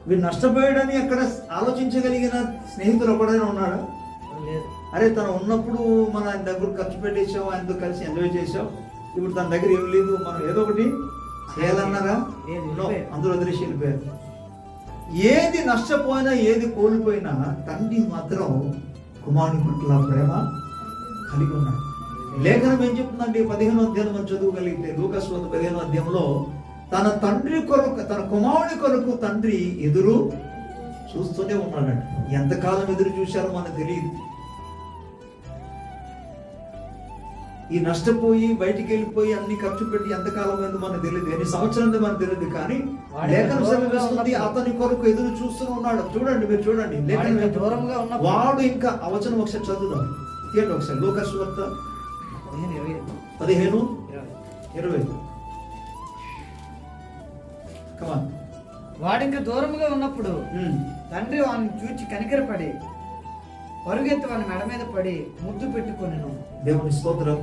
వీడు నష్టపోయాడని అక్కడ ఆలోచించగలిగిన స్నేహితులు ఒకడైనా ఉన్నాడా? అరే తను ఉన్నప్పుడు మన ఆయన దగ్గర ఖర్చు పెట్టేసావు, ఆయనతో కలిసి ఎంజాయ్ చేసావు, ఇప్పుడు తన దగ్గర ఏం లేదు, మనం ఏదో ఒకటి చేయాలన్నారా? అందరూ వదిలేసి వెళ్ళిపోయారు. ఏది నష్టపోయినా ఏది కోల్పోయినా తండ్రి మాత్రం కుమారుని పట్ల ప్రేమ కలిగి ఉన్నాడు. లేఖనం ఏం చెప్తుందంటే 15వ అధ్యాయం మనం చదువుగలిగితే, లూకాసు 15వ అధ్యాయంలో తన తండ్రి కొరకు, తన కుమారుని కొరకు తండ్రి ఎదురు చూస్తూనే ఉన్నాడంట. ఎంతకాలం ఎదురు చూశారో మనకు తెలియదు. ఈ నష్టపోయి బయటికి వెళ్ళిపోయి అన్ని ఖర్చు పెట్టి ఎంతకాలం ఎందుకు మనకు తెలియదు, ఎన్ని సంవత్సరాలు మనకు తెలియదు. కానీ లేఖనం సెలవిస్తుంది అతని కొరకు ఎదురు చూస్తూ ఉన్నాడు. చూడండి, మీరు చూడండి, లేఖనం దూరంగా ఉన్న వాడు ఇంకా అవచనం ఒకసారి చదువుదాం, తీయండి ఒకసారి. లూకాసు వార్త 15:20. వాడు ఇంకా దూరంగా ఉన్నప్పుడు తండ్రి వాడిని చూచి కనికరపడి పరుగెత్తి వాని మెడ మీద పడి ముద్దు పెట్టుకొనెను. దేవుని స్తోత్రం,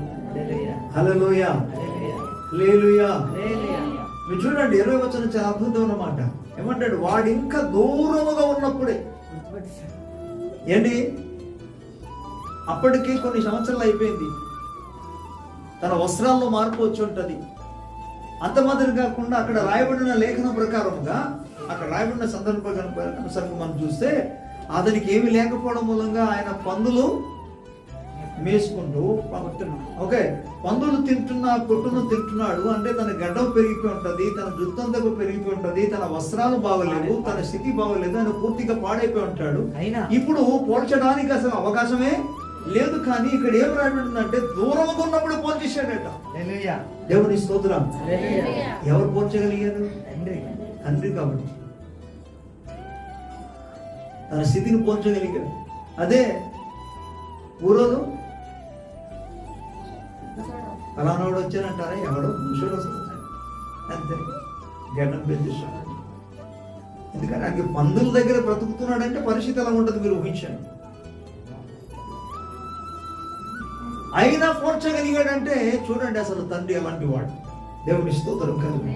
హల్లెలూయా, హల్లెలూయా. మీరు చూడండి 20 వచనం చాలా అద్భుతమైన మాట. ఏమంటాడు? వాడు ఇంకా దూరముగా ఉన్నప్పుడే. ఏంటి? అప్పటికి కొన్ని సంవత్సరాలు అయిపోయింది, తన వస్త్రాల్లో మార్పు వచ్చి ఉంటుంది. అంత మాత్రం కాకుండా అక్కడ రాయబడిన లేఖనం ప్రకారముగా, అక్కడ రాయబడిన సందర్భానుసారంగా మనం చూస్తే అతనికి ఏమి లేకపోవడం మూలంగా ఆయన పందులు మేసుకుంటూ ఓకే పందులు తింటున్న పొట్టును తింటున్నాడు అంటే తన గడ్డం పెరిగిపోయి ఉంటది, తన జుత్తంతకు పెరిగిపోయి ఉంటది, తన వస్త్రాలు బాగలేవు, తన స్థితి బాగలేదు, ఆయన పూర్తిగా పాడైపోయి ఉంటాడు. ఇప్పుడు పోల్చడానికి అసలు అవకాశమే లేదు. కానీ ఇక్కడ ఏం రాబడిందంటే దూరంగా ఉన్నప్పుడు పోల్చేశాడట. దేవుని స్తోత్రం. ఎవరు పోల్చగలిగారు? తండ్రి. కాబట్టి తన స్థితిని పోల్చగలిగాడు. అదే ఊరోలు ఫలానాడు వచ్చానంటారా? ఎవడో ముషుడు వస్తున్నాడు అంతే, గడ్డం పెంచేస్తాడు. ఎందుకంటే ఆయనకి పందుల దగ్గర బ్రతుకుతున్నాడంటే పరిస్థితి ఎలా ఉంటుంది మీరు ఊహించండి. అయినా పోల్చగలిగాడంటే చూడండి అసలు తండ్రి ఎలాంటి వాడు. దేవుని స్తోత్రం కలుగు.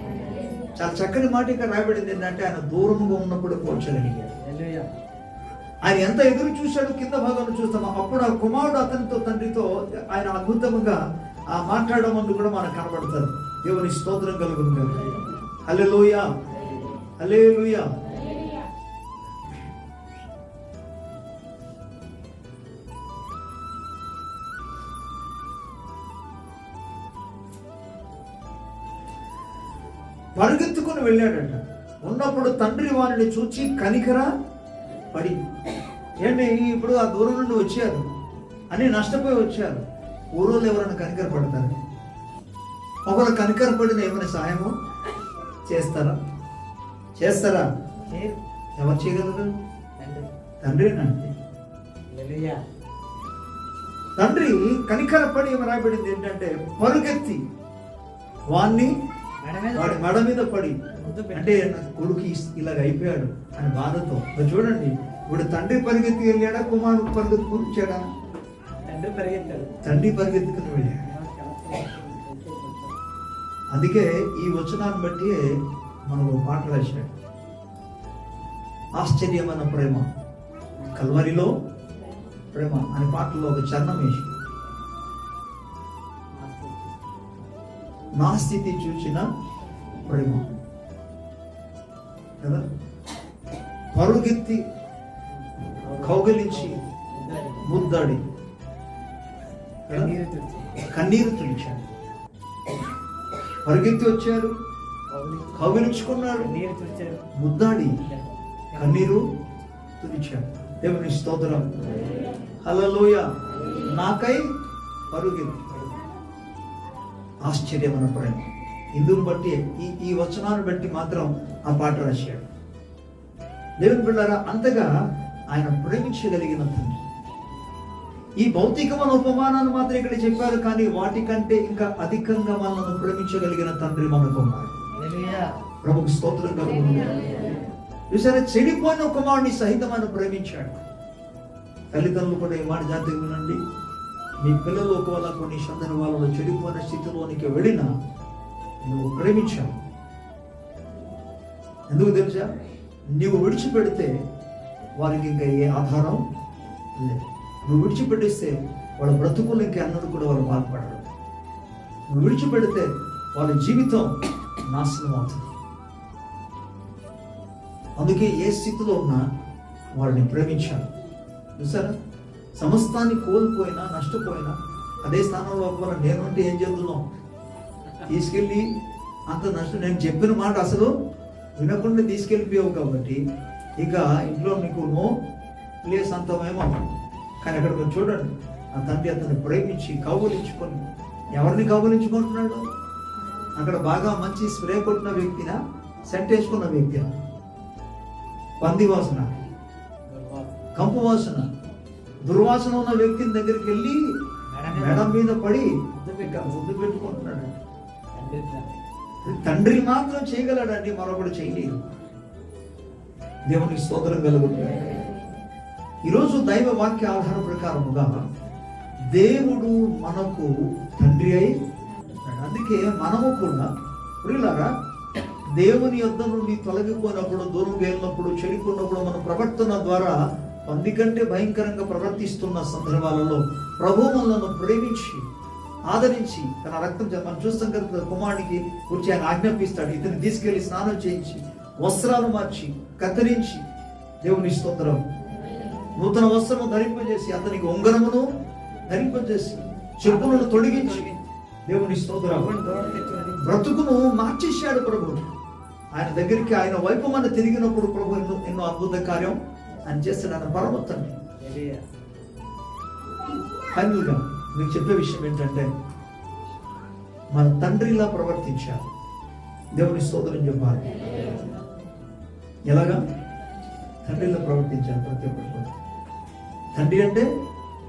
చాలా చక్కని మాట ఇక్కడ రాయబడింది ఏంటంటే ఆయన దూరంగా ఉన్నప్పుడు పోల్చగలిగాడు. ఆయన ఎంత ఎదురు చూశాడు కింద భాగంలో చూస్తాము. అప్పుడు ఆ కుమారుడు అతనితో తండ్రితో ఆయన అద్భుతంగా ఆ మాట్లాడడం ముందు కూడా మనకు కనబడుతుంది. దేవుని స్తోత్రం కలుగును. హల్లెలూయా, హల్లెలూయా. పరుగెత్తుకుని వెళ్ళాడట. ఉన్నప్పుడు తండ్రి వారిని చూచి కనికర పడి, ఏంటి ఇప్పుడు ఆ దూరం నుండి వచ్చారు అని నష్టపోయి వచ్చారు. ఊరోళ్ళు ఎవరైనా కనికర పడతారు? ఒకరు కనికర పడిన ఏమైనా సహాయము చేస్తారా? ఎవరు చేయగలరు? తండ్రినండి. తండ్రి కనికర పడి ఏమి రాబడింది ఏంటంటే పరుగెత్తి వాడి మెడ మీద పడి, అంటే కొడుకు ఇలాగ అయిపోయాడు అని బాధతో. చూడండి ఇప్పుడు తండ్రి పరిగెత్తి వెళ్ళాడా, కుమారుడు పరిగెత్తుకుని వచ్చాడా? తండ్రి పరిగెత్తుకుని వెళ్ళాడు. అందుకే ఈ వచనాన్ని బట్టి మనం పాట రాశాడు. ఆశ్చర్యమైన ప్రేమ, కల్వరిలో ప్రేమ అనే పాటలో ఒక చరణం వేసి, నా స్థితి చూసిన ప్రేమ కదా, పరుగెత్తి కౌగలించి ముద్దాడి కన్నీరు తుడిచాడు. పరుగెత్తి వచ్చారు, కౌగలించుకున్నాడు, ముద్దాడి కన్నీరు తుడిచాడు. దేవుని స్తోత్రం. హల్లెలూయా. నాకై పరుగెత్తి. ఆశ్చర్యమైన ప్రేమ. ఇందును బట్టి ఈ వచనాన్ని బట్టి మాత్రం ఆ పాట రాశాడు. దేవుని బిడ్డలారా, అంతగా ఆయన ప్రేమించగలిగిన తండ్రి. ఈ భౌతికమైన ఉపమానాన్ని మాత్రం ఇక్కడ చెప్పారు, కానీ వాటికంటే ఇంకా అధికంగా మనల్ని ప్రేమించగలిగిన తండ్రి మనకు ఉన్నారు. ప్రభుకు స్తోత్రం కలుగును. చూసారా, చెడిపోయిన కుమారుని సహితం ఆయన ప్రేమించాడు. తల్లిదండ్రులు కూడా ఈ మాట జాగ్రత్తగా వినండి. మీ పిల్లలు ఒకవేళ కొన్ని సందర్భాలలో చెడిపోయిన స్థితిలోనికి వెళ్ళినా నువ్వు ప్రేమించావు. ఎందుకు తెలుసా? నువ్వు విడిచిపెడితే వారికి ఇంకా ఏ ఆధారం లేదు. నువ్వు విడిచిపెట్టేస్తే వాళ్ళ బ్రతుకులు ఇంకా అన్నది కూడా వాళ్ళు బాధపడరు. నువ్వు విడిచిపెడితే వాళ్ళ జీవితం నాశనం అవుతుంది. అందుకే ఏ స్థితిలో ఉన్నా వాళ్ళని ప్రేమించాలి. చూసారా, సమస్తాన్ని కోల్పోయినా నష్టపోయినా అదే స్థానంలో ఒకవేళ నేనుంటే ఏం చేద్దాం? తీసుకెళ్ళి అంత నష్టం, నేను చెప్పిన మాట అసలు వినకుండా తీసుకెళ్ళిపోయావు కాబట్టి ఇక ఇంట్లో నీకు నో ప్లేస్ అంతమేమో. కానీ అక్కడ మీరు చూడండి, ఆ తండ్రి అతన్ని ప్రేమించి కౌగులించుకొని, ఎవరిని కౌగులించుకుంటున్నాడు? అక్కడ బాగా మంచి స్ప్రే కొట్టిన వ్యక్తినా, సెంట్ వేసుకున్న వ్యక్తినా? పంది వాసన, కంపు వాసన, దుర్వాసన ఉన్న వ్యక్తిని దగ్గరికి వెళ్ళి మేడం మీద పడి ముద్దు పెట్టుకుంటున్నాడు. తండ్రి మాత్రం చేయగలడండి, మరొకడు చేయలేదు. దేవునికి స్తోత్రం కలుగుతుంది. ఈరోజు దైవ వాక్య ఆధార ప్రకారముగా దేవుడు మనకు తండ్రి అయి, అందుకే మనము కూడా ప్రియులారా దేవుని యొద్ద నుండి తొలగిపోయినప్పుడు, దూరం వెళ్ళినప్పుడు, చెడిపోయినప్పుడు మన ప్రవర్తన ద్వారా పంది కంటే భయంకరంగా ప్రవర్తిస్తున్న సందర్భాలలో ప్రభువు మనలను ప్రేమించి ఆదరించి తన రక్తం మనం చూస్తాం కదా, కుమారుడికి వచ్చి ఆయన ఆజ్ఞాపిస్తాడు. ఇతన్ని తీసుకెళ్లి స్నానం చేయించి వస్త్రాలు మార్చి కత్తిరించి, దేవుని స్తోత్రం, నూతన వస్త్రము ధరింపజేసి, అతనికి ఉంగరమును ధరింపజేసి, చెప్పులను తొడిగించి, దేవుని స్తోత్రం, బ్రతుకును మార్చేశాడు ప్రభు. ఆయన దగ్గరికి, ఆయన వైపు మన తిరిగినప్పుడు ప్రభు ఎన్నో అద్భుత కార్యం ఆయన చేస్తాడు. ఆయన పరమ తండ్రి. ఫైనల్ గా మీకు చెప్పే విషయం ఏంటంటే, మన తండ్రిలా ప్రవర్తించాలి. దేవుని స్తోత్రం చెప్పాలి. ఎలాగా? తండ్రిలా ప్రవర్తించాలి ప్రతి ఒక్కరు. తండ్రి అంటే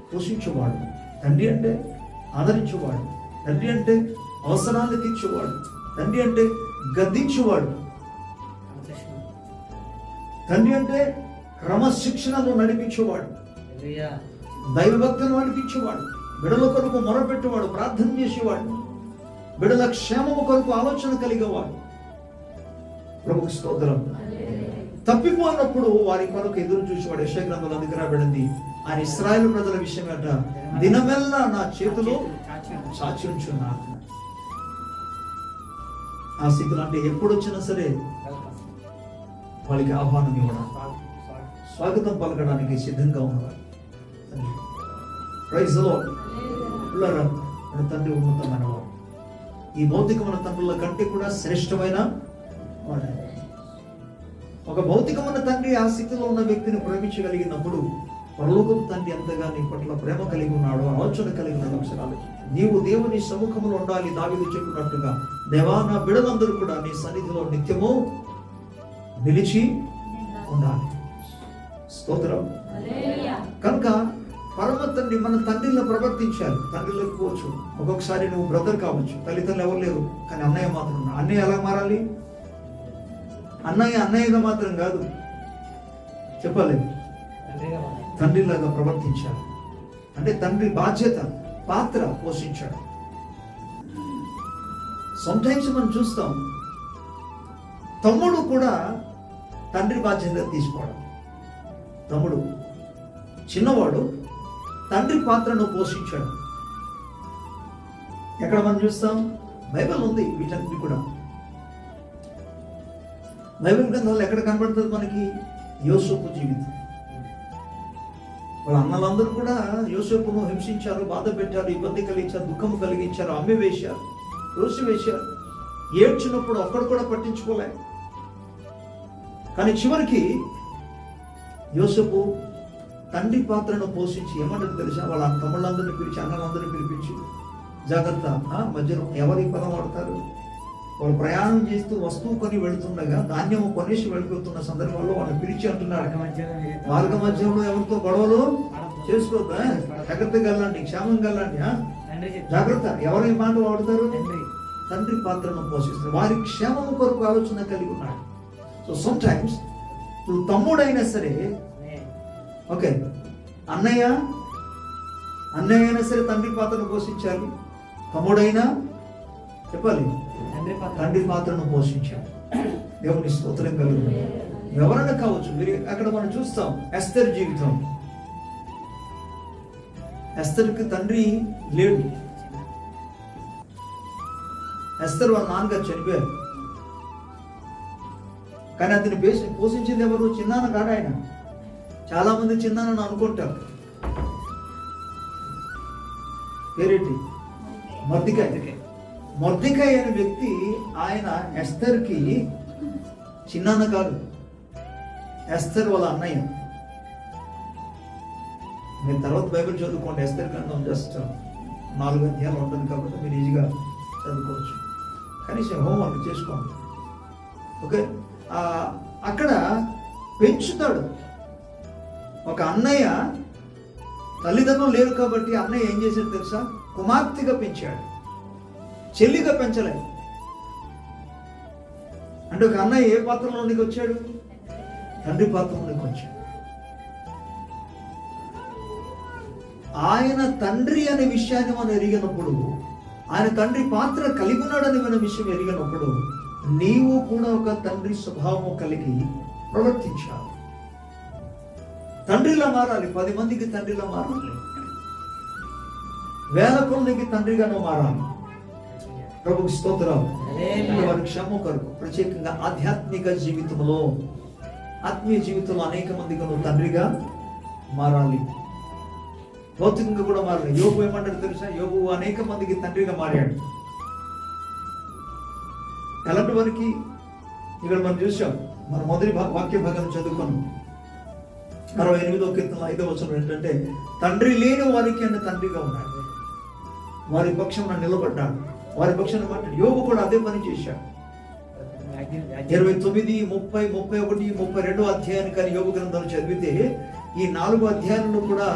పోషించేవాడు, తండ్రి అంటే ఆదరించేవాడు, తండ్రి అంటే అవసరాన్ని తీర్చేవాడు, తండ్రి అంటే గద్దించేవాడు, తండ్రి అంటే క్రమశిక్షణలో నడిపించేవాడు, దైవభక్తులను నడిపించేవాడు, బిడల కొరకు మొరపెట్టేవాడు, ప్రార్థన చేసేవాడు, బిడల క్షేమము కొరకు ఆలోచన కలిగేవాడు. ప్రభుకి స్తోత్రం. తప్పిపోయినప్పుడు వారి కొరకు ఎదురు చూసేవాడు. యెషయా గ్రంథంలో అందుకు రాబడింది, ఆయన ఇశ్రాయేలు ప్రజల విషయం అంట, దినమెల్లా నా చేతులు చాచి ఉంచున్నా. ఆ స్థితిలో అంటే ఎప్పుడు వచ్చినా సరే వాళ్ళకి ఆహ్వానం ఇవ్వడం, స్వాగతం పలకడానికి సిద్ధంగా ఉన్నవాడు. Praise the lord. పిల్లరా, మన తండ్రి ఉన్నతమైన వాడు. ఈ భౌతికమైన తండ్రుల కంటే కూడా శ్రేష్టమైన వాడు. ఒక భౌతికమైన తండ్రి ఆ స్థితిలో ఉన్న వ్యక్తిని ప్రేమించగలిగినప్పుడు పరలోకపు తండ్రి ఎంతగా నీ పట్ల ప్రేమ కలిగి ఉన్నాడో, ఆలోచన కలిగి ఉన్నాడు. ఒకసారి ఆలోచించు. నీవు దేవుని సముఖంలో ఉండాలి. దావీదు చెప్పినట్టుగా, దేవా నా బిడ్డలందరూ కూడా నీ సన్నిధిలో నిత్యము నిలిచి ఉండాలి. స్తోత్రం. కనుక పరమ తండ్రి మన తండ్రిలో ప్రవర్తించాలి. తండ్రిలో పోవచ్చు. ఒక్కొక్కసారి నువ్వు బ్రదర్ కావచ్చు, తల్లిదండ్రులు ఎవరు లేరు, కానీ అన్నయ్య మాత్రం ఉన్నా. అన్నయ్య ఎలా మారాలి? అన్నయ్యగా మాత్రం కాదు, చెప్పాలి, తండ్రిలాగా ప్రవర్తించాలి. అంటే తండ్రి బాధ్యత, పాత్ర పోషించాడు. సమ్టైమ్స్ మనం చూస్తాం, తమ్ముడు కూడా తండ్రి బాధ్యత తీసుకోవడం. తమ్ముడు చిన్నవాడు తండ్రి పాత్రను పోషించాడు. ఎక్కడ మనం చూస్తాం? బైబిల్ ఉంది వీటన్నిటి కూడా. బైబిల్ గ్రంథంలో ఎక్కడ కనబడుతుంది మనకి? యోసేపు జీవితం. వాళ్ళ అన్నలందరూ కూడా యోసేపును హింసించారు, బాధ పెట్టారు, ఇబ్బంది కలిగించారు, దుఃఖం కలిగించారు, అమ్మి వేశారు, తోసి వేశారు. ఏడ్చినప్పుడు ఒక్కడు కూడా పట్టించుకోలే. కానీ చివరికి యోసేపు తండ్రి పాత్రను పోషించి ఏమంటారు తెలుసా? వాళ్ళ తమ్ముళ్ళందరినీ పిలిచి, అన్నలందరినీ పిలిపించి, జాగ్రత్త, మధ్యలో ఎవరి పదం వాడతారు? వాళ్ళు ప్రయాణం చేస్తూ వస్తువు కొని వెళుతుండగా, ధాన్యం కొనేసి వెళ్ళిపోతున్న సందర్భంలో వాళ్ళని పిలిచి అంటున్నారు, మార్గ మధ్యంలో ఎవరితో గొడవలు చేసుకోవద్దా, జాగ్రత్తగా వెళ్ళండి, క్షేమంగా వెళ్ళండి, జాగ్రత్త. ఎవరి మాట వాడతారు? తండ్రి పాత్రను పోషిస్తారు. వారి క్షేమము కొరకు ఆలోచన కలిగి ఉన్నాడు. సో సమ్ టైమ్స్ నువ్వు తమ్ముడైనా సరే, ఓకే, అన్నయ్య అయినా సరే తండ్రి పాత్రను పోషించాలి. తమ్ముడైనా చెప్పాలి, తండ్రి పాత్రను పోషించాలి. దేవుని స్తోత్రం కలుగుతుంది. ఎవరైనా కావచ్చు. మీరు అక్కడ మనం చూస్తాం ఎస్తర్ జీవితం. ఎస్తర్కి తండ్రి లేడు. ఎస్తర్ వాళ్ళ నాన్నగారు చనిపోయారు. కానీ అతని పోషించింది ఎవరు? చిన్నాన్న కాదు ఆయన. చాలా మంది చిన్నాన్నని అనుకుంటారు. పేరేంటి? మొర్దెకాయ్ అనే వ్యక్తి, ఆయన ఎస్తర్కి చిన్నాన్న కాదు, ఎస్తర్ వాళ్ళ అన్నయ్య. మీరు తర్వాత బైబిల్ చదువుకోండి. ఎస్తర్ గ్రంథం జస్ట్ 4 అధ్యాయాలు ఉంటుంది కాబట్టి మీరు ఈజీగా చదువుకోవచ్చు. కనీసం హోంవర్క్ చేసుకోండి. ఓకే, అక్కడ పెంచుతాడు. ఒక అన్నయ్య, తల్లిదండ్రులు లేరు కాబట్టి అన్నయ్య ఏం చేశాడు తెలుసా? కుమార్తెగా పెంచాడు, చెల్లిగా పెంచలేదు. అంటే ఒక అన్నయ్య ఏ పాత్రలోనికి వచ్చాడు? తండ్రి పాత్రలోనికి వచ్చాడు. ఆయన తండ్రి అనే విషయాన్ని మనం ఎరిగినప్పుడు, ఆయన తండ్రి పాత్ర కలిగి ఉన్నాడని మన విషయం ఎరిగినప్పుడు, నీవు కూడా ఒక తండ్రి స్వభావం కలిగి ప్రవర్తించాలి. తండ్రిలా మారాలి. 10 మందికి తండ్రిలా మారాలి. వేల కొలదికి తండ్రిగాను మారాలి. ప్రభుకి స్తోత్రం. వారి క్షేమం కొరకు, ప్రత్యేకంగా ఆధ్యాత్మిక జీవితంలో, ఆత్మీయ జీవితంలో అనేక మందికి నువ్వు తండ్రిగా మారాలి, భౌతికంగా కూడా మారాలి. యోబు ఏమంటారు తెలుసా? యోబు అనేక మందికి తండ్రిగా మారాడు. ఎలాంటి వారికి? ఇక్కడ మనం చూసాం, మన మొదటి వాక్య భాగం చదువుకున్నాం. 68వ కీర్తన 5వ వచనం ఏంటంటే, తండ్రి లేని వారికి అన్న తండ్రిగా ఉన్నాడు, వారి పక్షాన నిలబడ్డాడు, వారి పక్షాన మాట్లాడు. యోబు కూడా అదే పని చేశాడు. 29, 30, 31, 32 అధ్యాయాన్ని కానీ యోబు గ్రంథాలు చదివితే ఈ 4 అధ్యాయాలలో కూడా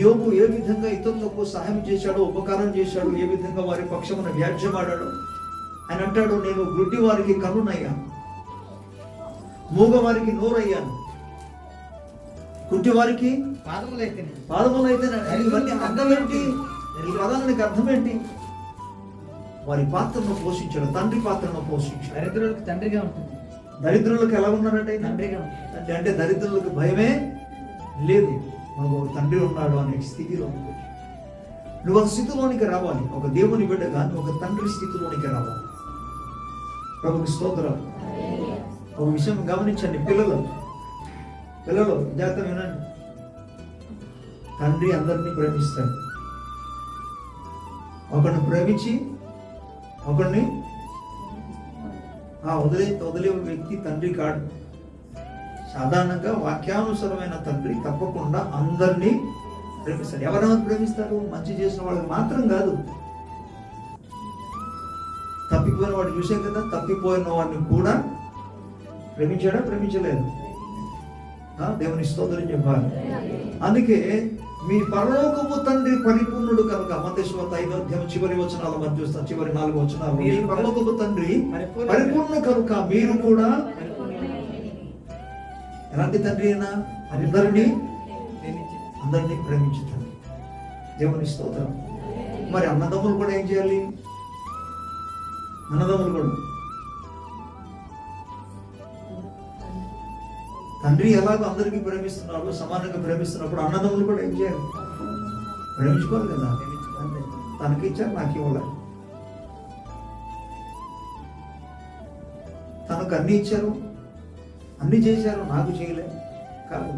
యోబు ఏ విధంగా ఇతరులకు సహాయం చేశాడో, ఉపకారం చేశాడు, ఏ విధంగా వారి పక్షమున వ్యాజ్యమాడాడు. ఆయన అంటాడు, నేను గుడ్డి వారికి కన్నునయ్యాను, మూగవారికి నోరయ్యాను, గుడ్డి వారికి పాదములైతే. ఇవన్నీ అర్థం ఏంటి? ఈ పదానికి అర్థం ఏంటి? వారి పాత్రను పోషించాడు, తండ్రి పాత్రను పోషించాడు. దరిద్రులకు తండ్రిగా ఉంటుంది. దరిద్రులకు ఎలా ఉన్నారంటే తండ్రిగా అంటే దరిద్రులకు భయమే లేదు, మనకు ఒక తండ్రి ఉన్నాడు అనే స్థితిలో. నువ్వు ఒక స్థితిలోనికి రావాలి, ఒక దేవుని బిడ్డగా నువ్వు ఒక తండ్రి స్థితిలోనికి రావాలి. ప్రభుకి స్తోత్రం. ఒక విషయం గమనించండి, పిల్లలు జాగ్రత్త వినండి. తండ్రి అందరినీ ప్రేమిస్తాడు. ఒకరిని ప్రేమించి ఒకరిని వదిలే వ్యక్తి తండ్రి కాడు. సాధారణంగా వాక్యానుసారమైన తండ్రి తప్పకుండా అందరినీ ప్రేమిస్తాడు. ఎవరైనా ప్రేమిస్తారు? మంచి చేసిన వాళ్ళకి మాత్రం కాదు. తప్పిపోయిన వాడు చూసాం కదా, తప్పిపోయిన వాడిని కూడా ప్రేమించాడా? ప్రేమించలేదు. దేవుని స్తోత్రం చెప్పాలి. అందుకే మీ పరలోకపు తండ్రి పరిపూర్ణుడు కనుక, మత్తయి సువార్త 5వ అధ్యాయం చివరి వచనాలు మనం చూస్తాం, చివరి 4 వచనాలు. మీ పరలోకపు తండ్రి పరిపూర్ణ కనుక మీరు కూడా ఎలాంటి తండ్రి అయినా అందరినీ ప్రేమించుతాడు. దేవుని స్తోత్రం. మరి అన్నదమ్ములు కూడా ఏం చేయాలి? అన్నదమ్ములు కూడా తండ్రి ఎలాగో అందరికీ ప్రేమిస్తున్నాడు, సమానంగా ప్రేమిస్తున్నప్పుడు అన్నదమ్ములు కూడా ఏం చేయాలి? ప్రేమించుకోవాలి కదా. తనకి ఇచ్చారు, నాకు ఇవ్వాలి. తనకు అన్ని ఇచ్చారు, అన్ని చేశారు, నాకు చేయలే కాదు.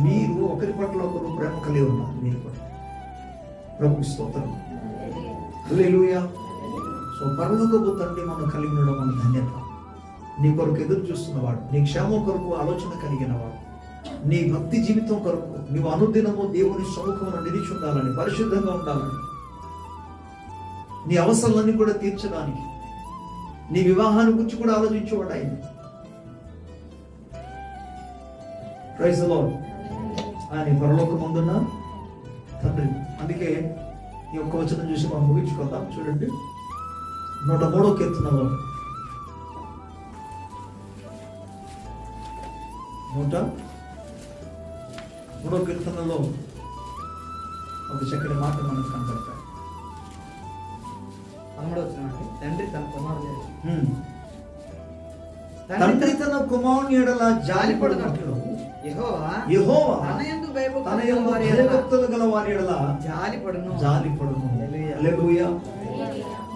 మీరు ఒకరి పట్ల ఒకరు ప్రేమ కలిగి ఉన్నారు. మీరు కూడా ప్రభుకి స్తోత్రం. హల్లెలూయా. సో పరలోకపు తండ్రి మనం కలిగి ఉండడం మన ధన్యత. నీ కొరకు ఎదురు చూస్తున్నవాడు, నీ క్షేమం కొరకు ఆలోచన కలిగిన వాడు, నీ భక్తి జీవితం కొరకు నువ్వు అనుదినము దేవుని సముఖమున నిలిచి ఉండాలని, పరిశుద్ధంగా ఉండాలని, నీ అవసరాలన్నీ కూడా తీర్చడానికి, నీ వివాహాన్ని గురించి కూడా ఆలోచించేవాడు ఆయన. Praise the lord. ఆయన పరలోకమందున్న తండ్రి. అందుకే ఈ ఒక్క వచనం చూసి మనం ముగించుకుందాం. చూడండి, 103వ కీర్తనలో 103వ కీర్తనలో ఒక చక్కటి మాట మనకు కనపడతాయి. 13వ వచనం. తండ్రి తన కుమారుడు తండ్రి తన కుమారుని ఎడల జాలిపడినట్లు యెహోవా తన యందు భయభక్తులు గల వారి ఎడల జాలిపడును. హల్లెలూయా.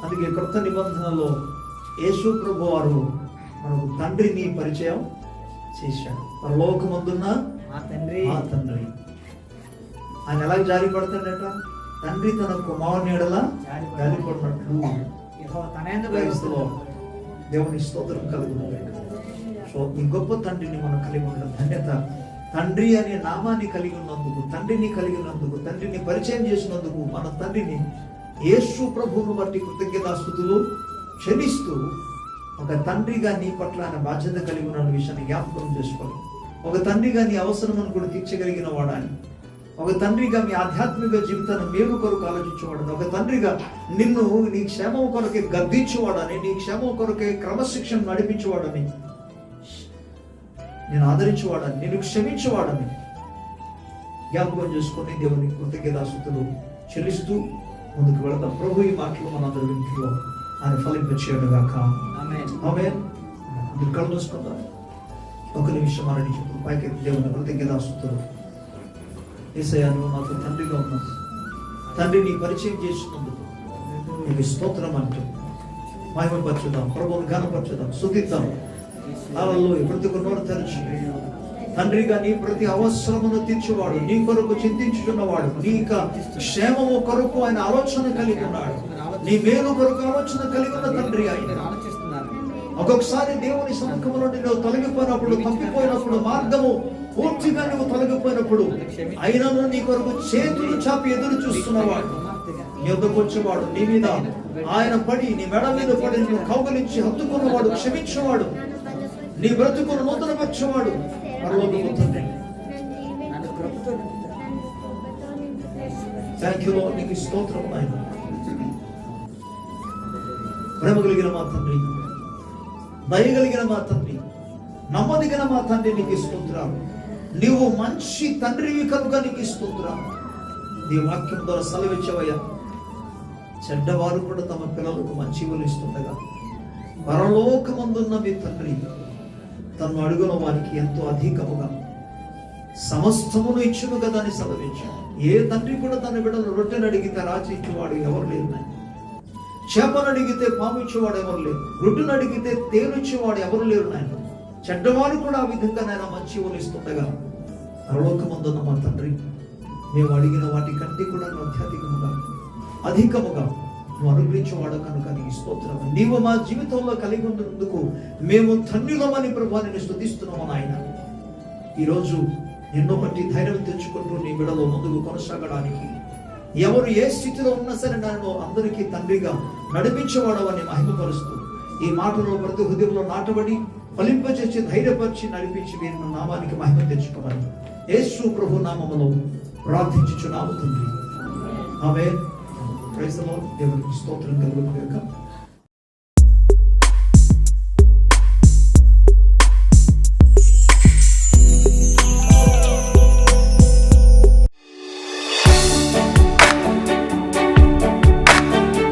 అందుకే క్రొత్త నిబంధనలో యేసు ప్రభు వారు మనకు తండ్రిని పరిచయం చేశాడు. పరలోకమందున్న మా తండ్రి. ఆయన ఎలా జాలి పడతాడట? తండ్రి తన కుమారుని ఎడల జాలిపడినట్లు. దేవుని స్తోత్రం కలుగుతుంది. సో ఈ గొప్ప తండ్రిని మనం కలిగి ఉన్న ధన్యత. తండ్రి అనే నామాన్ని కలిగి ఉన్నందుకు, తండ్రిని కలిగి ఉన్నందుకు, తండ్రిని పరిచయం చేసినందుకు, మన తండ్రిని యేసు ప్రభువును బట్టి కృతజ్ఞతాస్తుతులు చెల్లిస్తూ, ఒక తండ్రిగా నీ పట్ల ఆయన బాధ్యత కలిగి ఉన్న విషయాన్ని జ్ఞాపకం చేసుకోవాలి. ఒక తండ్రిగా నీ అవసరమును కూడా తీర్చగలిగిన వాడని, ఒక తండ్రిగా మీ ఆధ్యాత్మిక జీవితాన్ని మేలు కొరకు ఆలోచించేవాడని, ఒక తండ్రిగా నిన్ను నీ క్షేమం కొరకే గద్దించేవాడని, నీ క్షేమం కొరకే క్రమశిక్షణ నడిపించేవాడని, నేను ఆదరించేవాడని, నేను క్షమించేవాడని జ్ఞాపకం చేసుకొని దేవుని కృతజ్ఞతాస్తుతులు చెల్లిస్తూ ముందుకు వెళదాం. ప్రభు ఈ మాటలు మనందరి ఇంట్లో ఆయన ఫలింపచేయడు గాక. ఆమేన్. మీరు కళ్ళు మూసుకుందాం. ఒక నిమిషం అరని చెప్పు పైకి దేవుని కృతజ్ఞతాస్తుతులు. యేసయ్యా, నువ్వు మాకు తండ్రిగా ఉన్నావు. తండ్రి నీ పరిచయం చేసినందుకు నీకు స్తోత్రం అంటూ మహిమపరచుదాం, ప్రభువుని ఘనపరచుదాం, స్తుతిద్దాం. హల్లెలూయా. ప్రతి ఒక్క నోరు తెరిచి తండ్రిగా నీ ప్రతి అవసరమును తీర్చువాడు, నీ కొరకు చింతించుచున్నవాడు, నీ క్షేమము కొరకు ఆయన ఆలోచన కలిగి ఉన్నాడు, నీ మేలు కొరకు ఆలోచన కలిగి ఉన్న తండ్రి ఆయన. ఒక్కొక్కసారి దేవుని సముఖము నుండి నువ్వు తొలగిపోయినప్పుడు, తప్పిపోయినప్పుడు, మార్గము పూర్తిగా నువ్వు తొలగిపోయినప్పుడు అయినను నీ కొరకు చేతులు చాపి ఎదురు చూస్తున్నవాడు, నీ వద్దకు వచ్చేవాడు, నీ మీద ఆయన పడి నీ మెడ మీద పడి నువ్వు కౌగలించి హత్తుకున్నవాడు, క్షమించేవాడు, నీ బ్రతుకును నూతనపరిచేవాడు పరలోకపు తండ్రి. థాంక్యూ లార్డ్, నీకు స్తోత్రం నాయనా. ప్రేమ కలిగిన మా తండ్రి, దయగలిగిన మా తండ్రి, నమ్మదగిన మా తండ్రి, నీకు స్తోత్రాలు. నీవు మంచి తండ్రివి కనుక నీకు స్తోత్రాలు. నీ వాక్యం ద్వారా సెలవిచ్చావయ్యా, చెడ్డవారు కూడా తమ పిల్లలకు మంచి ఇస్తుండగా పరలోకమందున్న మీ తండ్రి తను అడుగున వారికి ఎంతో అధికముగా సమస్తమును ఇచ్చును కదా అని సెలవించు. ఏ తండ్రి కూడా తన బిడ్డలు రొట్టెను అడిగితే రాచి ఇచ్చేవాడు ఎవరు లేరు నాయన. చేపను అడిగితే పాము ఇచ్చేవాడు ఎవరు లేరు, రొట్టెను అడిగితే తేను ఇచ్చేవాడు ఎవరు లేరు నాయన. చెడ్డవారు కూడా ఆ విధంగా నాయన మంచి ఇస్తుండగా పరలోకమందున్న మా తండ్రి, మేము అడిగిన వాటి కంటే కూడా అత్యధికముగా అధికముగా నువ్వు అనుగ్రహించేవాడు కనుక నీకు స్తోత్రం. నీవు మా జీవితంలో కలిగి ఉన్నందుకు మేము ధన్యులమని ప్రభువా నిన్ను స్తుతిస్తున్నాము నాయన. ఈరోజు ఎన్నో బట్టి ధైర్యం తెచ్చుకుంటూ నీ బిడ్డలో ముందుకు కొనసాగడానికి, ఎవరు ఏ స్థితిలో ఉన్నా సరే నన్ను అందరికీ తండ్రిగా నడిపించేవాడవని మహిమపరుస్తూ ఈ మాటలో ప్రతి హృదయంలో నాటబడి ఫలింపచేసి ధైర్యపరిచి నడిపించి వీరిని నామానికి మహిమ తెచ్చుకోవాలి. యేసు ప్రభు నామములో ప్రార్థించుచున్నాము తండ్రి, ఆమేన్. Praise the lord. దేవునికి స్తోత్రం కలుగును గాక.